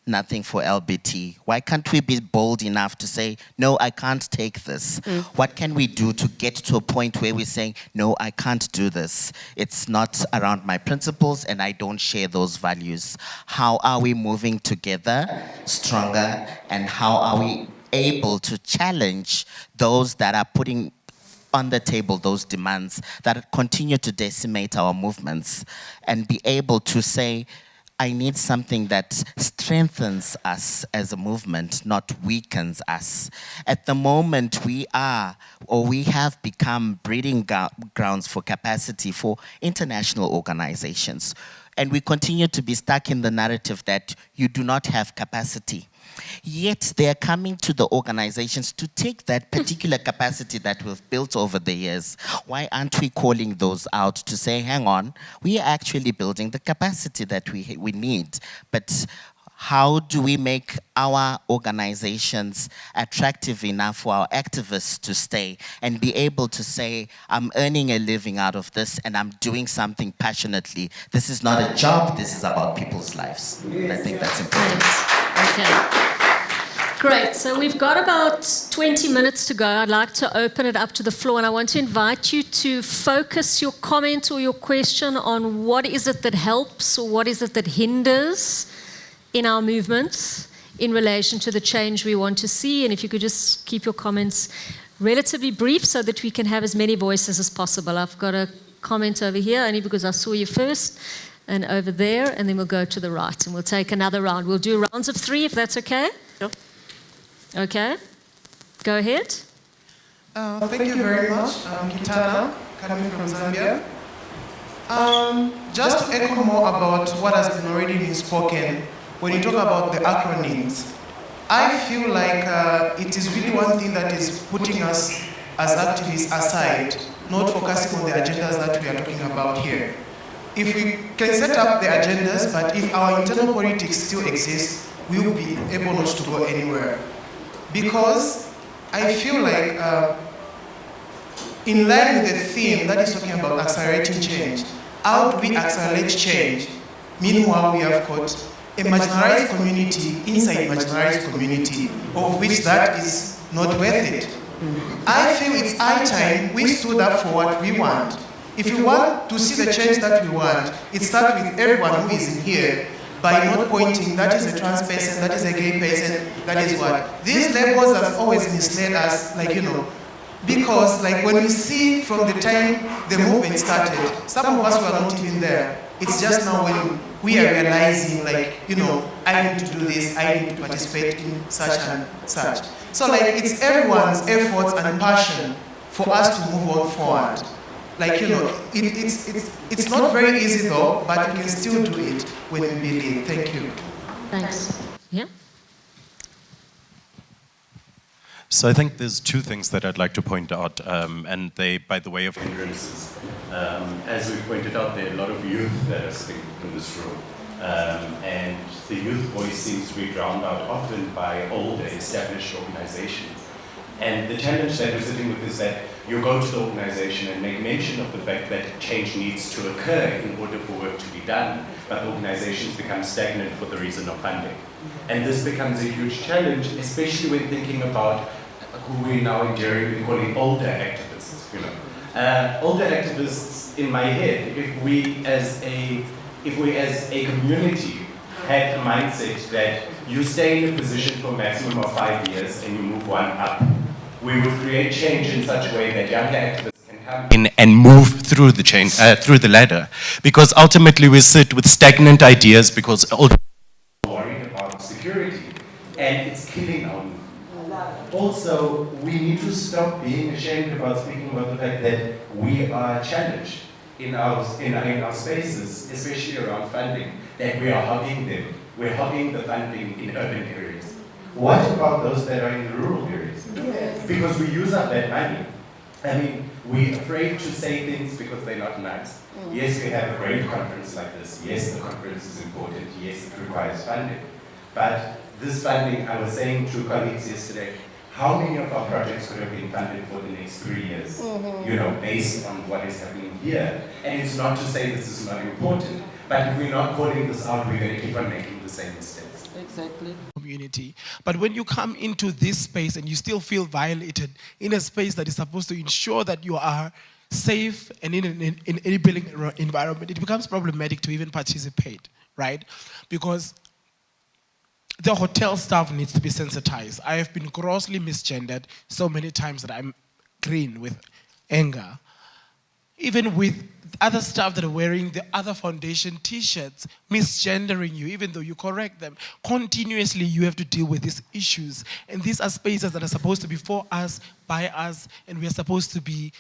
nothing for LBT. Why can't we be bold enough to say, no, I can't take this? What can we do to get to a point where we're saying, no, I can't do this. It's not around my principles and I don't share those values. How are we moving together stronger, and how are we able to challenge those that are putting on the table those demands that continue to decimate our movements, and be able to say, I need something that strengthens us as a movement, not weakens us. At the moment, we have become breeding grounds for capacity for international organizations. And we continue to be stuck in the narrative that you do not have capacity. Yet they are coming to the organizations to take that particular capacity that we've built over the years. Why aren't we calling those out to say, hang on, we are actually building the capacity that we need, but how do we make our organizations attractive enough for our activists to stay and be able to say, I'm earning a living out of this and I'm doing something passionately. This is not a job, this is about people's lives. And I think that's important. Okay. Great. So we've got about 20 minutes to go. I'd like to open it up to the floor, and I want to invite you to focus your comment or your question on what is it that helps or what is it that hinders in our movements in relation to the change we want to see. And if you could just keep your comments relatively brief so that we can have as many voices as possible. I've got a comment over here, only because I saw you first, and over there, and then we'll go to the right, and we'll take another round. We'll do rounds of 3, if that's okay? Sure. Okay. Go ahead. Thank you very much. I'm Kitana, coming from Zambia. Just to echo more about what has been already been spoken, when you talk about the acronyms, I feel like it is really one thing that is putting us as activists aside, not focusing on the agendas that we are talking about here. If we can set up the agendas, but if our internal politics still exist, we will be able not to go anywhere. Because I feel like, in line with the theme that is talking about accelerating change, how do we accelerate change? Meanwhile, we have got a marginalized community inside marginalized community, of which that is not worth it. I feel it's high time we stood up for what we want. If we want to see the change that we want, it starts with everyone who is in here by not pointing that is a trans person, that is a gay person, that is what. These labels have always misled us, like, because like when we see from the time the movement started, some of us were not even there. It's just now when we are realizing, like, I need to do this, I need to participate in such and such. So like it's everyone's efforts and passion for us to move on forward. Like, it's not very easy though, but we can still do it when we believe. Thank you. Thanks. Yeah? So I think there's two things that I'd like to point out, and they, by the way of hindrances. As we pointed out, there are a lot of youth that are sitting in this room, and the youth voice seems to be drowned out often by older, established organizations. And the challenge that we're sitting with is that you go to the organization and make mention of the fact that change needs to occur in order for work to be done, but the organizations become stagnant for the reason of funding. And this becomes a huge challenge, especially when thinking about who we now endearingly calling older activists. Older activists, in my head, if we as a community had a mindset that you stay in a position for a maximum of 5 years and you move one up, we would create change in such a way that younger activists can come in and move through the chain, through the ladder. Because ultimately we sit with stagnant ideas because old people are worried about security, and it's killing our movement. Also, we need to stop being ashamed about speaking about the fact that we are challenged in our spaces, especially around funding, that we are hogging them. We're hogging the funding in urban areas. What about those that are in the rural areas? Yes. Because we use up that money. I mean, we're afraid to say things because they're not nice. Yes, we have a great conference like this. Yes, the conference is important. Yes, it requires funding. But this funding, I was saying to colleagues yesterday, how many of our projects could have been funded for the next 3 years? Based on what is happening here. And it's not to say this is not important, but if we're not calling this out, we're going to keep on making the same mistakes. Exactly. Community. But when you come into this space and you still feel violated in a space that is supposed to ensure that you are safe and in an enabling environment, it becomes problematic to even participate, right? Because the hotel staff needs to be sensitized. I have been grossly misgendered so many times that I'm green with anger. Even with other staff that are wearing the other foundation t-shirts, misgendering you, even though you correct them. Continuously, you have to deal with these issues. And these are spaces that are supposed to be for us, by us, and we are supposed to be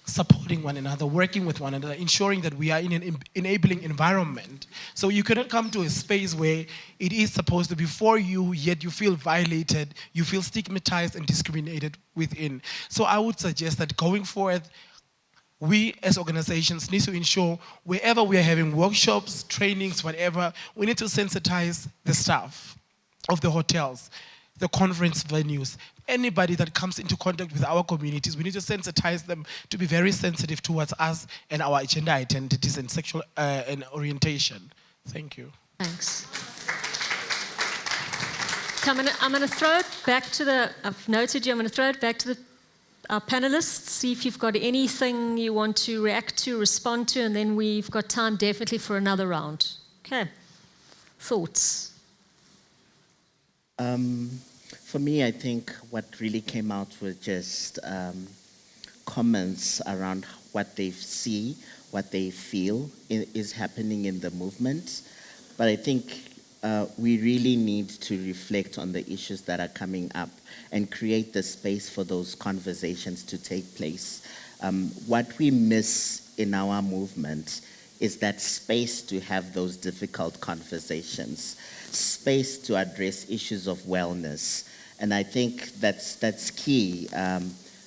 supporting one another, working with one another, ensuring that we are in an enabling environment. So you cannot come to a space where it is supposed to be for you, yet you feel violated, you feel stigmatized and discriminated within. So I would suggest that going forward, we as organizations need to ensure wherever we are having workshops, trainings, whatever, we need to sensitize the staff of the hotels, the conference venues, anybody that comes into contact with our communities. We need to sensitize them to be very sensitive towards us and our gender identities and sexual and orientation. Thank you. Thanks. I'm going to throw it back to the, I've noted you, I'm going to throw it back to our panelists, see if you've got anything you want to react to, respond to, and then we've got time definitely for another round. Okay. Thoughts? For me, I think what really came out were just comments around what they see, what they feel is happening in the movement. But I think we really need to reflect on the issues that are coming up and create the space for those conversations to take place. What we miss in our movement is that space to have those difficult conversations, space to address issues of wellness. And I think that's key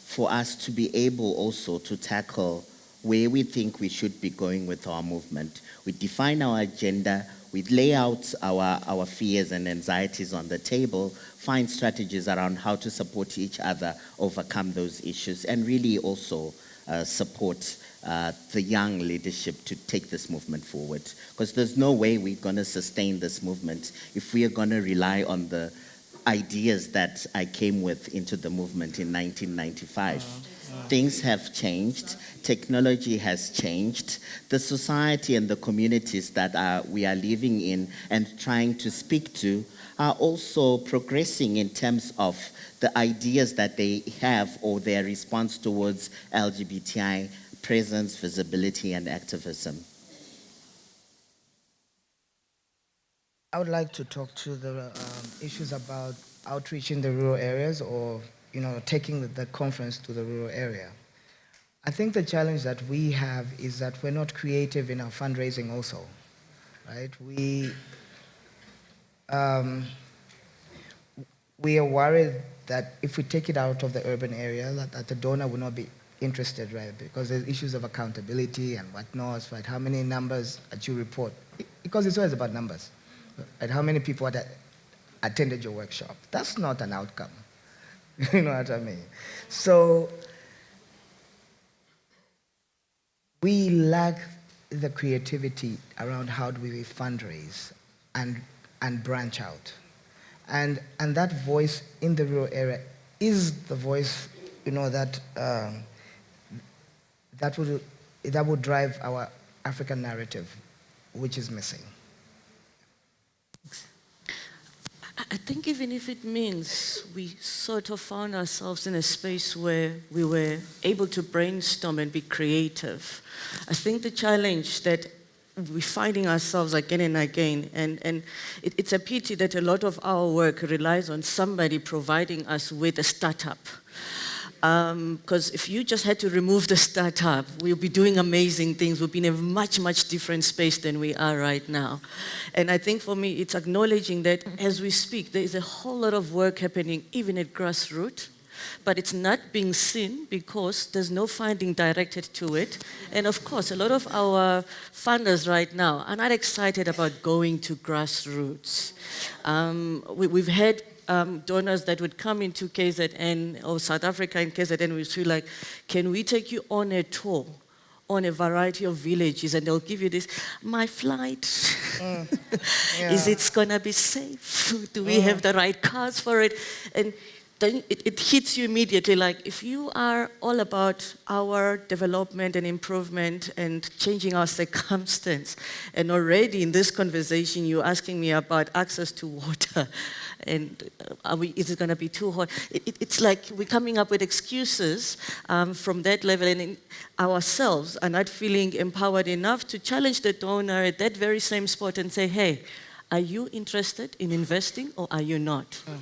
for us to be able also to tackle where we think we should be going with our movement. We define our agenda, we lay out our fears and anxieties on the table, find strategies around how to support each other, overcome those issues, and really also support the young leadership to take this movement forward. Because there's no way we're going to sustain this movement if we are going to rely on the ideas that I came with into the movement in 1995. Things have changed, technology has changed, the society and the communities that we are living in and trying to speak to are also progressing in terms of the ideas that they have or their response towards LGBTI presence, visibility, and activism. I would like to talk to the issues about outreach in the rural areas, or taking the conference to the rural area. I think the challenge that we have is that we're not creative in our fundraising also, right? We are worried that if we take it out of the urban area, that the donor will not be interested, right? Because there's issues of accountability and whatnot, right? How many numbers that you report? Because it's always about numbers. Right? How many people that attended your workshop? That's not an outcome. You know what I mean? So we lack the creativity around how do we fundraise and branch out. And that voice in the rural area is the voice, that would drive our African narrative, which is missing. I think even if it means we sort of found ourselves in a space where we were able to brainstorm and be creative, I think the challenge that we're finding ourselves again and again, and it's a pity that a lot of our work relies on somebody providing us with a startup. Because if you just had to remove the startup, we'll be doing amazing things. We'll be in a much, much different space than we are right now. And I think for me, it's acknowledging that as we speak, there is a whole lot of work happening, even at grassroots, but it's not being seen because there's no funding directed to it. And of course, a lot of our funders right now are not excited about going to grassroots. We've had donors that would come into KZN or South Africa in KZN, we feel like, can we take you on a tour on a variety of villages, and they'll give you this, my flight, is it gonna be safe? Do we have the right cars for it? And then it hits you immediately, like if you are all about our development and improvement and changing our circumstance, and already in this conversation you're asking me about access to water, and is it going to be too hot? It's like we're coming up with excuses from that level, and ourselves are not feeling empowered enough to challenge the donor at that very same spot and say, hey, are you interested in investing or are you not? Mm-hmm.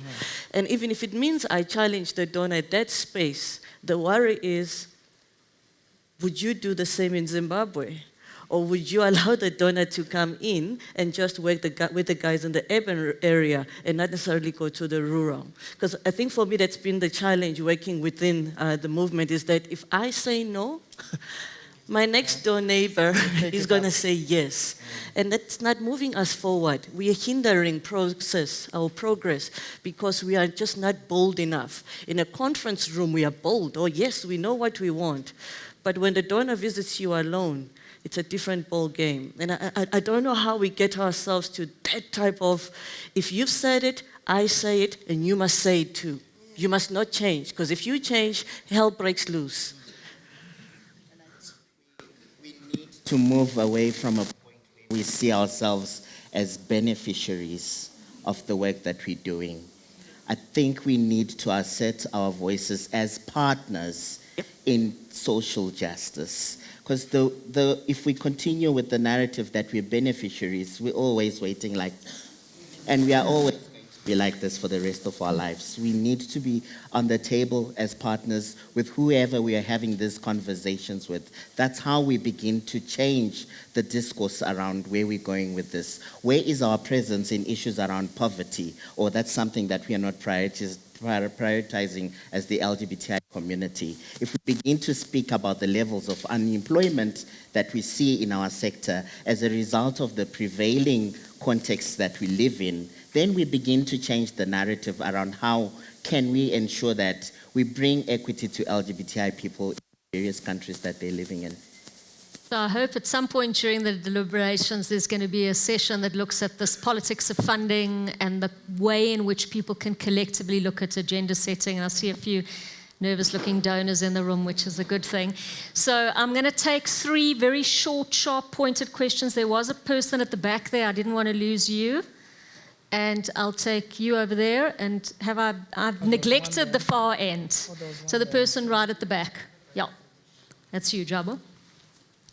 And even if it means I challenge the donor at that space, the worry is, would you do the same in Zimbabwe? Or would you allow the donor to come in and just work with the guys in the urban area and not necessarily go to the rural? Because I think for me that's been the challenge working within the movement, is that if I say no, my next door neighbor is going to say yes. And that's not moving us forward. We are hindering our progress because we are just not bold enough. In a conference room, we are bold. Oh, yes, we know what we want. But when the donor visits you alone, it's a different ball game. And I don't know how we get ourselves to that type of, if you've said it, I say it, and you must say it too. You must not change, because if you change, hell breaks loose. To move away from a point where we see ourselves as beneficiaries of the work that we're doing. I think we need to assert our voices as partners in social justice. Because if we continue with the narrative that we're beneficiaries, we're always waiting and we are always going to be like this for the rest of our lives. We need to be on the table as partners with whoever we are having these conversations with. That's how we begin to change the discourse around where we're going with this. Where is our presence in issues around poverty? Or that's something that we are not prioritizing as the LGBTI community. If we begin to speak about the levels of unemployment that we see in our sector as a result of the prevailing context that we live in, then we begin to change the narrative around how can we ensure that we bring equity to LGBTI people in various countries that they're living in. So I hope at some point during the deliberations there's going to be a session that looks at this politics of funding and the way in which people can collectively look at agenda setting. And I see a few nervous-looking donors in the room, which is a good thing. So I'm going to take 3 very short, sharp, pointed questions. There was a person at the back there. I didn't want to lose you. And I'll take you over there. And I've neglected the far end. So the person right at the back. Yeah, that's you, Jabo.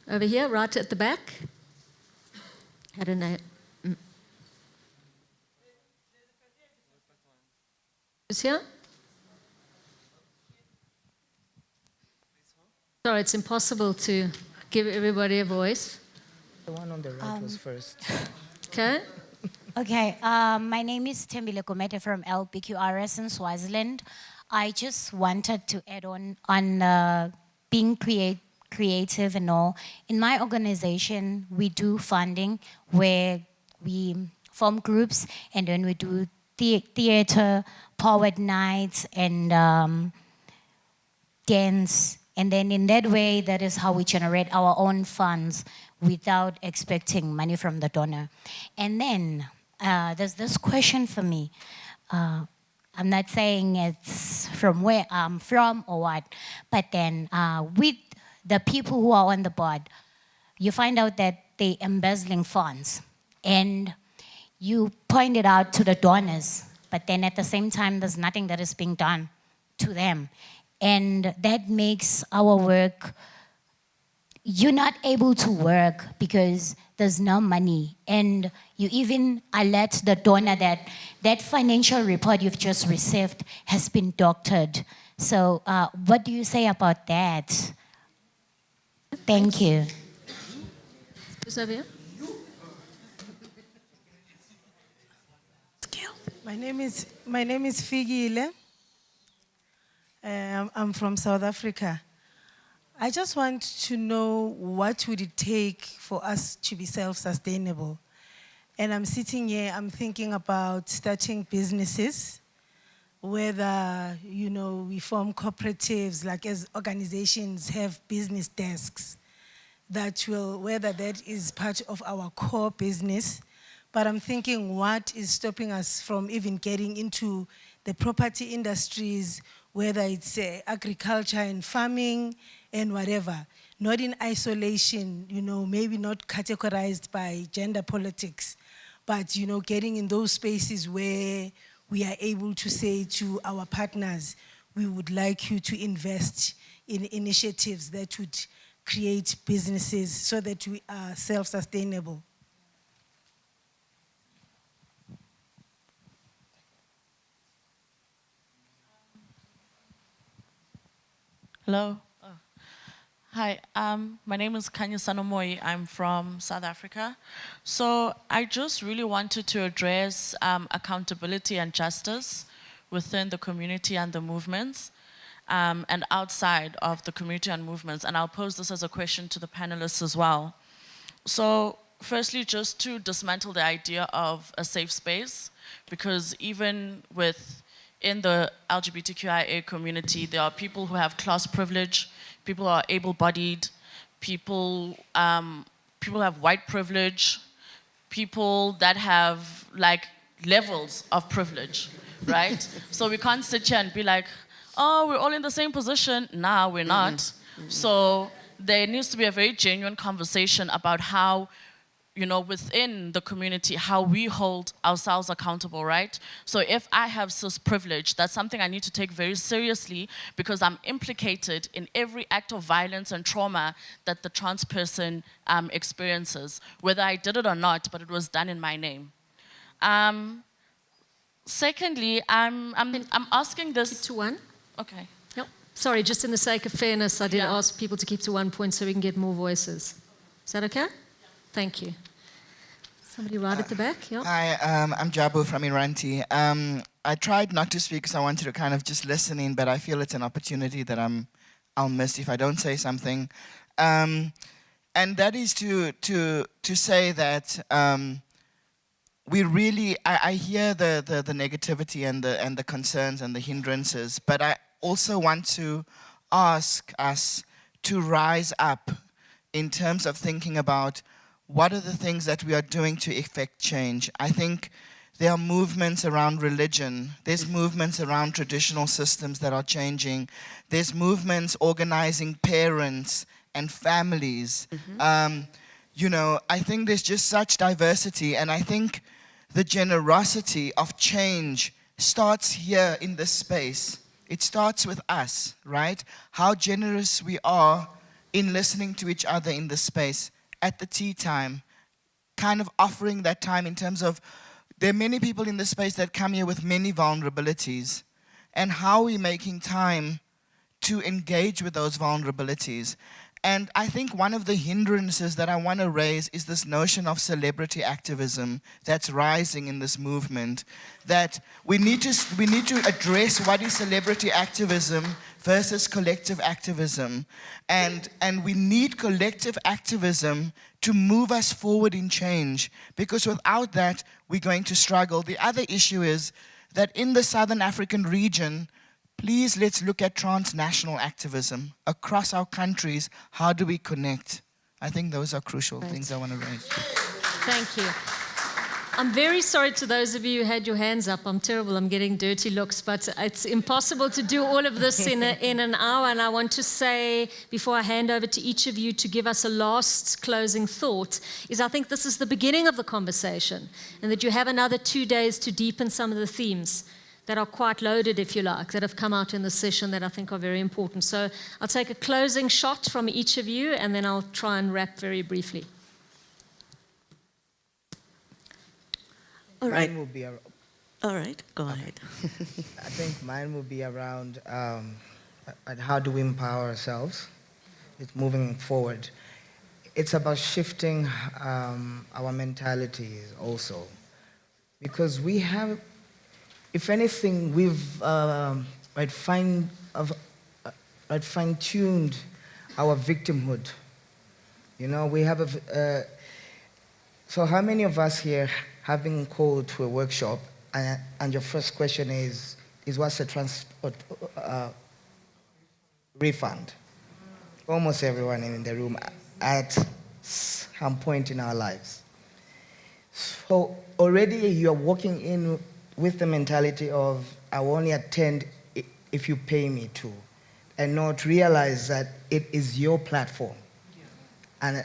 Over here, right at the back. I don't know. Who's here? Sorry, it's impossible to give everybody a voice. The one on the right was first. Okay. Okay, my name is Tembile Gomete from LBQRS in Swaziland. I just wanted to add on being creative and all. In my organization, we do funding where we form groups and then we do theater, powered nights, and dance. And then in that way, that is how we generate our own funds without expecting money from the donor. And then there's this question for me. I'm not saying it's from where I'm from or what, but then with the people who are on the board, you find out that they're embezzling funds. And you point it out to the donors, but then at the same time, there's nothing that is being done to them. And that makes our work, you're not able to work because there's no money. And you even alert the donor that that financial report you've just received has been doctored. So what do you say about that? Thank you. Who's over here? My name is Figile. I'm from South Africa. I just want to know what would it take for us to be self-sustainable. And I'm sitting here, I'm thinking about starting businesses, whether, you know, we form cooperatives, like as organizations have business desks that will, whether that is part of our core business. But I'm thinking, what is stopping us from even getting into the property industries, whether it's agriculture and farming and whatever, not in isolation, you know, maybe not categorized by gender politics, but, you know, getting in those spaces where we are able to say to our partners, we would like you to invest in initiatives that would create businesses so that we are self-sustainable. Hello. Oh. Hi, my name is Kanya Sanomoy. I'm from South Africa. So I just really wanted to address accountability and justice within the community and the movements, and outside of the community and movements. And I'll pose this as a question to the panelists as well. So firstly, just to dismantle the idea of a safe space, because even in the LGBTQIA community, there are people who have class privilege, people who are able-bodied, people have white privilege, people that have like levels of privilege, right? So we can't sit here and be like, oh, we're all in the same position. Nah, we're not. So there needs to be a very genuine conversation about how, you know, within the community, how we hold ourselves accountable, right? So if I have cis privilege, that's something I need to take very seriously because I'm implicated in every act of violence and trauma that the trans person experiences, whether I did it or not, but it was done in my name. secondly, I'm asking Keep this. to one. Okay. Yep. Sorry, just in the sake of fairness, I did Yeah. ask people to keep to 1 point so we can get more voices. Is that okay? Thank you. Somebody right at the back? Yeah. Hi, I'm Jabu from Iranti. I tried not to speak because I wanted to kind of just listen in, but I feel it's an opportunity that I'll miss if I don't say something. And that is to say that we really, I hear the negativity and the concerns and the hindrances, but I also want to ask us to rise up in terms of thinking about what are the things that we are doing to effect change. I think there are movements around religion. There's movements around traditional systems that are changing. There's movements organizing parents and families. You know, I think there's just such diversity, and I think the generosity of change starts here in this space. It starts with us, right? How generous we are in listening to each other in this space at the tea time, kind of offering that time in terms of there are many people in this space that come here with many vulnerabilities, and how are we making time to engage with those vulnerabilities? And I think one of the hindrances that I want to raise is this notion of celebrity activism that's rising in this movement, that we need to address what is celebrity activism versus collective activism. And we need collective activism to move us forward in change, because without that, we're going to struggle. The other issue is that in the Southern African region, please let's look at transnational activism across our countries. How do we connect? I think those are crucial things I want to raise. Thank you. I'm very sorry to those of you who had your hands up. I'm terrible. I'm getting dirty looks, but it's impossible to do all of this in an hour. And I want to say, before I hand over to each of you to give us a last closing thought, is I think this is the beginning of the conversation, and that you have another 2 days to deepen some of the themes that are quite loaded, if you like, that have come out in the session that I think are very important. So I'll take a closing shot from each of you, and then I'll try and wrap very briefly. All right. Mine will be around, All right, go ahead. I think mine will be around how do we empower ourselves? It's moving forward. It's about shifting our mentalities also, because we have, if anything, we've fine-tuned our victimhood. You know, we have so how many of us here have been called to a workshop, and your first question is what's the transport refund? Almost everyone in the room at some point in our lives. So already you're walking in with the mentality of, I will only attend if you pay me to, and not realize that it is your platform. And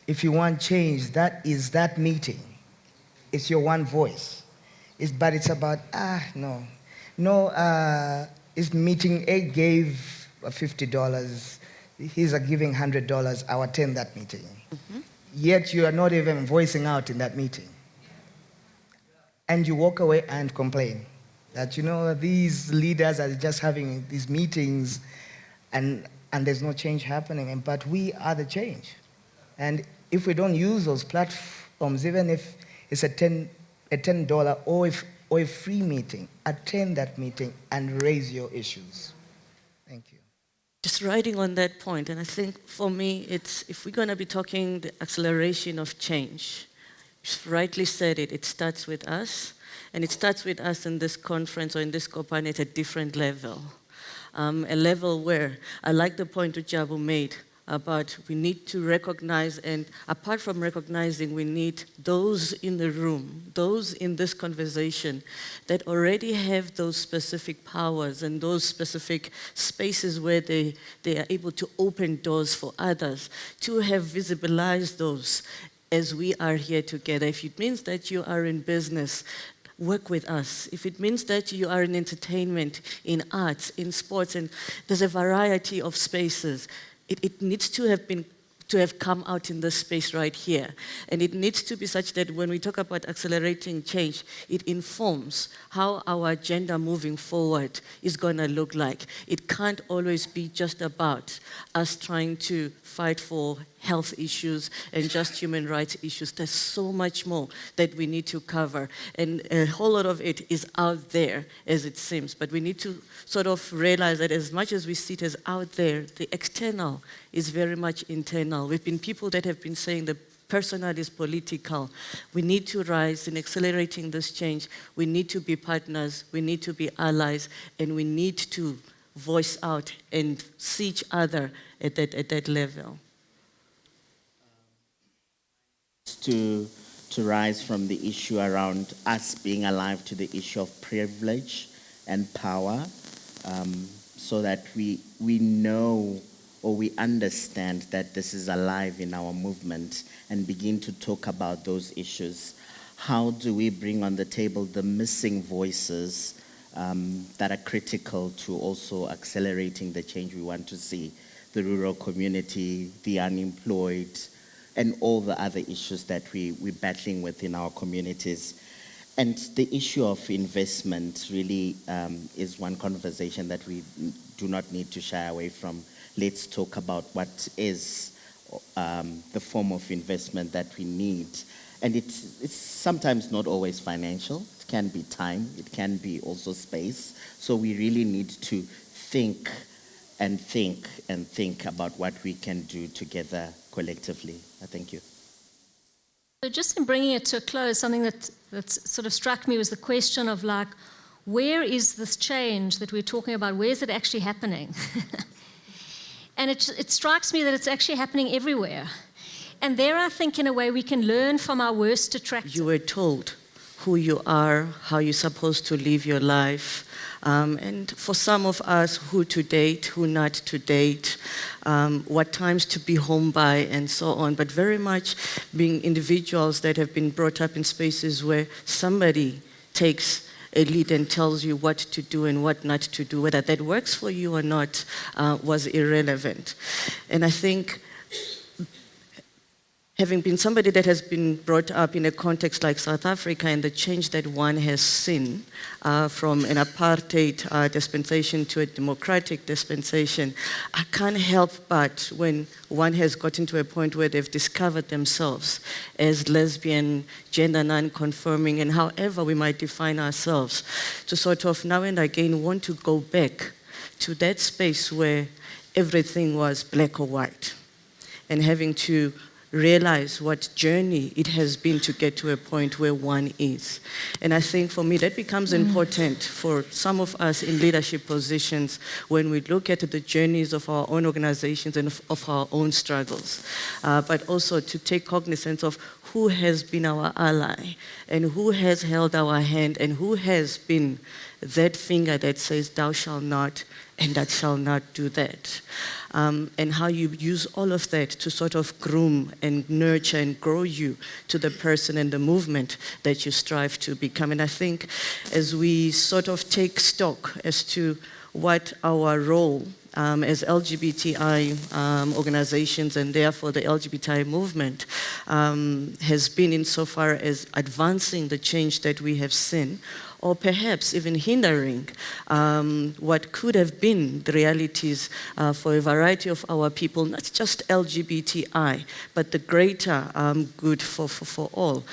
if you want change, that is that meeting. It's your one voice. But it's about, it's meeting A gave $50, he's giving $100, I'll attend that meeting. Yet you are not even voicing out in that meeting. And you walk away and complain that, you know, these leaders are just having these meetings and there's no change happening. But we are the change. And if we don't use those platforms, even if it's a $10 or a free meeting, attend that meeting and raise your issues. Thank you. Just riding on that point, and I think for me, it's, if we're going to be talking the acceleration of change, you rightly said it, it starts with us, and it starts with us in this conference or in this Copan at a different level. A level where, I like the point that Jabu made about we need to recognize, and apart from recognizing, we need those in the room, those in this conversation that already have those specific powers and those specific spaces where they are able to open doors for others, to have visibilized those as we are here together. If it means that you are in business, work with us. If it means that you are in entertainment, in arts, in sports, and there's a variety of spaces, it needs to have been to have come out in this space right here. And it needs to be such that when we talk about accelerating change, it informs how our agenda moving forward is going to look like. It can't always be just about us trying to fight for health issues and just human rights issues. There's so much more that we need to cover. And a whole lot of it is out there, as it seems. But we need to sort of realize that as much as we see it as out there, the external is very much internal. We've been people that have been saying the personal is political. We need to rise in accelerating this change. We need to be partners, we need to be allies, and we need to voice out and see each other at that level. To rise from the issue around us being alive to the issue of privilege and power, so that we know or we understand that this is alive in our movement and begin to talk about those issues. How do we bring on the table the missing voices that are critical to also accelerating the change we want to see? The rural community, the unemployed, and all the other issues that we're battling with in our communities. And the issue of investment really is one conversation that we do not need to shy away from. Let's talk about what is the form of investment that we need. And it's sometimes not always financial. It can be time. It can be also space. So we really need to think and think and think about what we can do together collectively. Thank you. So just in bringing it to a close, something that sort of struck me was the question of like, where is this change that we're talking about? Where is it actually happening? And it strikes me that it's actually happening everywhere. And there, I think, in a way, we can learn from our worst detractors. You were told who you are, how you're supposed to live your life. And for some of us, who to date, who not to date, what times to be home by, and so on. But very much being individuals that have been brought up in spaces where somebody takes a lead and tells you what to do and what not to do, whether that works for you or not, was irrelevant. And I think having been somebody that has been brought up in a context like South Africa and the change that one has seen from an apartheid dispensation to a democratic dispensation, I can't help but when one has gotten to a point where they've discovered themselves as lesbian, gender non-conforming, and however we might define ourselves, to sort of now and again want to go back to that space where everything was black or white, and having to realize what journey it has been to get to a point where one is. And I think for me that becomes important for some of us in leadership positions when we look at the journeys of our own organizations and of our own struggles, but also to take cognizance of who has been our ally and who has held our hand and who has been that finger that says thou shalt not and that shall not do that. And how you use all of that to sort of groom and nurture and grow you to the person and the movement that you strive to become. And I think as we sort of take stock as to what our role as LGBTI organizations and therefore the LGBTI movement has been insofar as advancing the change that we have seen, or perhaps even hindering what could have been the realities for a variety of our people, not just LGBTI, but the greater good for all.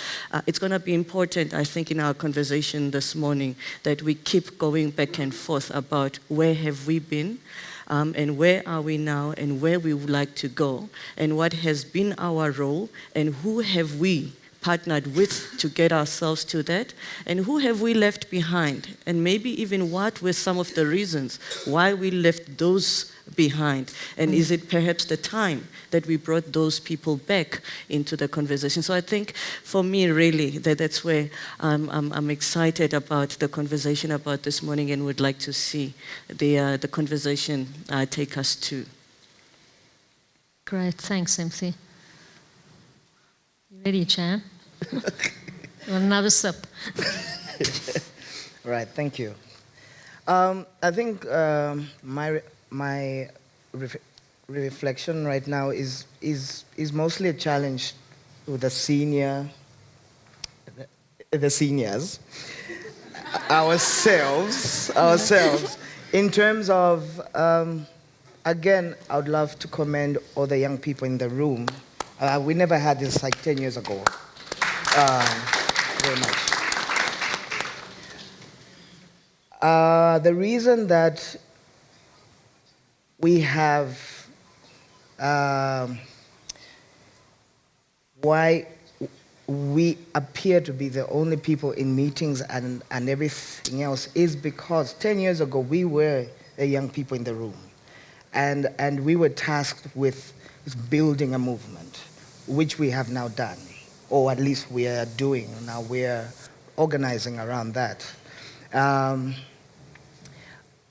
It's going to be important, I think, in our conversation this morning that we keep going back and forth about where have we been, and where are we now, and where we would like to go, and what has been our role, and who have we partnered with to get ourselves to that, and who have we left behind, and maybe even what were some of the reasons why we left those behind, and is it perhaps the time that we brought those people back into the conversation? So I think for me really that's where I'm excited about the conversation about this morning and would like to see the conversation take us to. Great, thanks, MC. You ready, Chan? Another sip. Right, thank you. I think my reflection right now is mostly a challenge with the seniors, ourselves, in terms of, again, I would love to commend all the young people in the room. We never had this like 10 years ago. Very much. The reason that we have why we appear to be the only people in meetings and everything else is because 10 years ago we were the young people in the room, and we were tasked with building a movement, which we have now done, or at least we are doing now. We're organizing around that.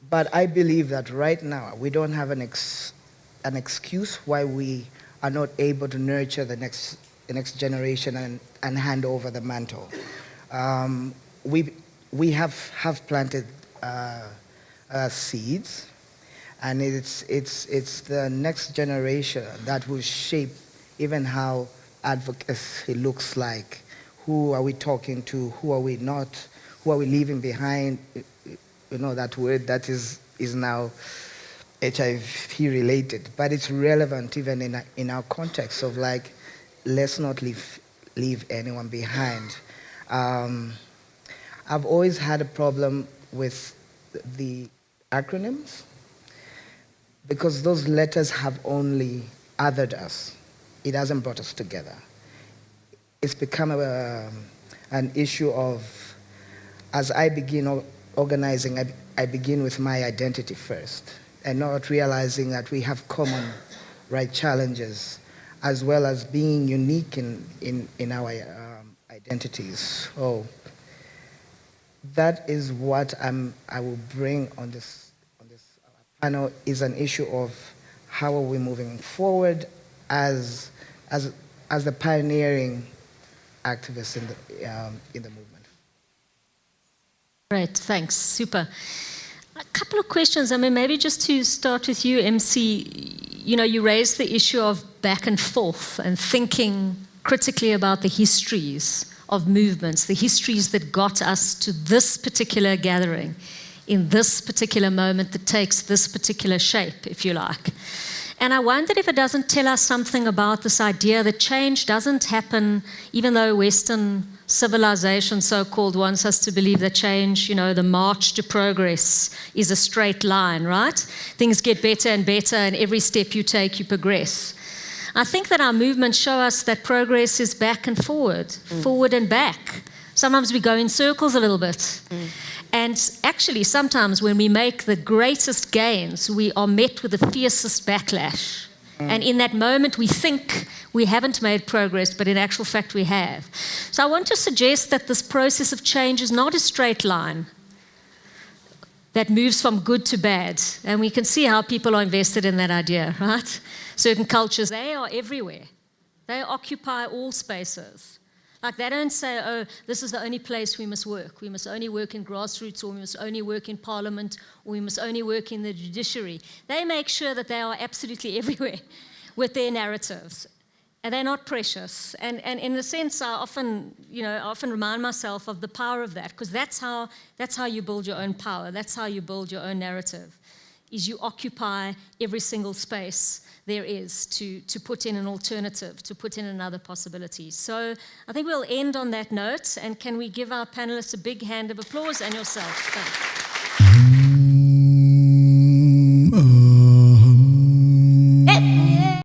But I believe that right now we don't have an excuse why we are not able to nurture the next generation and hand over the mantle. We have planted seeds, and it's the next generation that will shape even how advocacy looks like. Who are we talking to? Who are we not? Who are we leaving behind? You know, that word that is now HIV related, but it's relevant even in our context of like, let's not leave anyone behind. I've always had a problem with the acronyms because those letters have only othered us. It hasn't brought us together. It's become an issue of, as I begin organizing, I begin with my identity first, and not realizing that we have common challenges, as well as being unique in our identities. So that is what I will bring on this panel, is an issue of how are we moving forward as the pioneering activists in the movement. Great, thanks, super. A couple of questions. I mean, maybe just to start with you, MC. You know, you raised the issue of back and forth and thinking critically about the histories of movements, the histories that got us to this particular gathering, in this particular moment that takes this particular shape, if you like. And I wondered if it doesn't tell us something about this idea that change doesn't happen, even though Western civilization, so-called, wants us to believe that change, you know, the march to progress is a straight line, right? Things get better and better, and every step you take, you progress. I think that our movements show us that progress is back and forward, forward and back. Sometimes we go in circles a little bit. And actually, sometimes when we make the greatest gains, we are met with the fiercest backlash. And in that moment, we think we haven't made progress, but in actual fact, we have. So I want to suggest that this process of change is not a straight line that moves from good to bad. And we can see how people are invested in that idea, right? Certain cultures, they are everywhere. They occupy all spaces. Like, they don't say, oh, this is the only place we must work. We must only work in grassroots, or we must only work in parliament, or we must only work in the judiciary. They make sure that they are absolutely everywhere with their narratives. And they're not precious. And in a sense, I often remind myself of the power of that, because that's how you build your own power. That's how you build your own narrative, is you occupy every single space there is to put in an alternative, to put in another possibility. So I think we'll end on that note, and can we give our panelists a big hand of applause, and yourself. Thanks.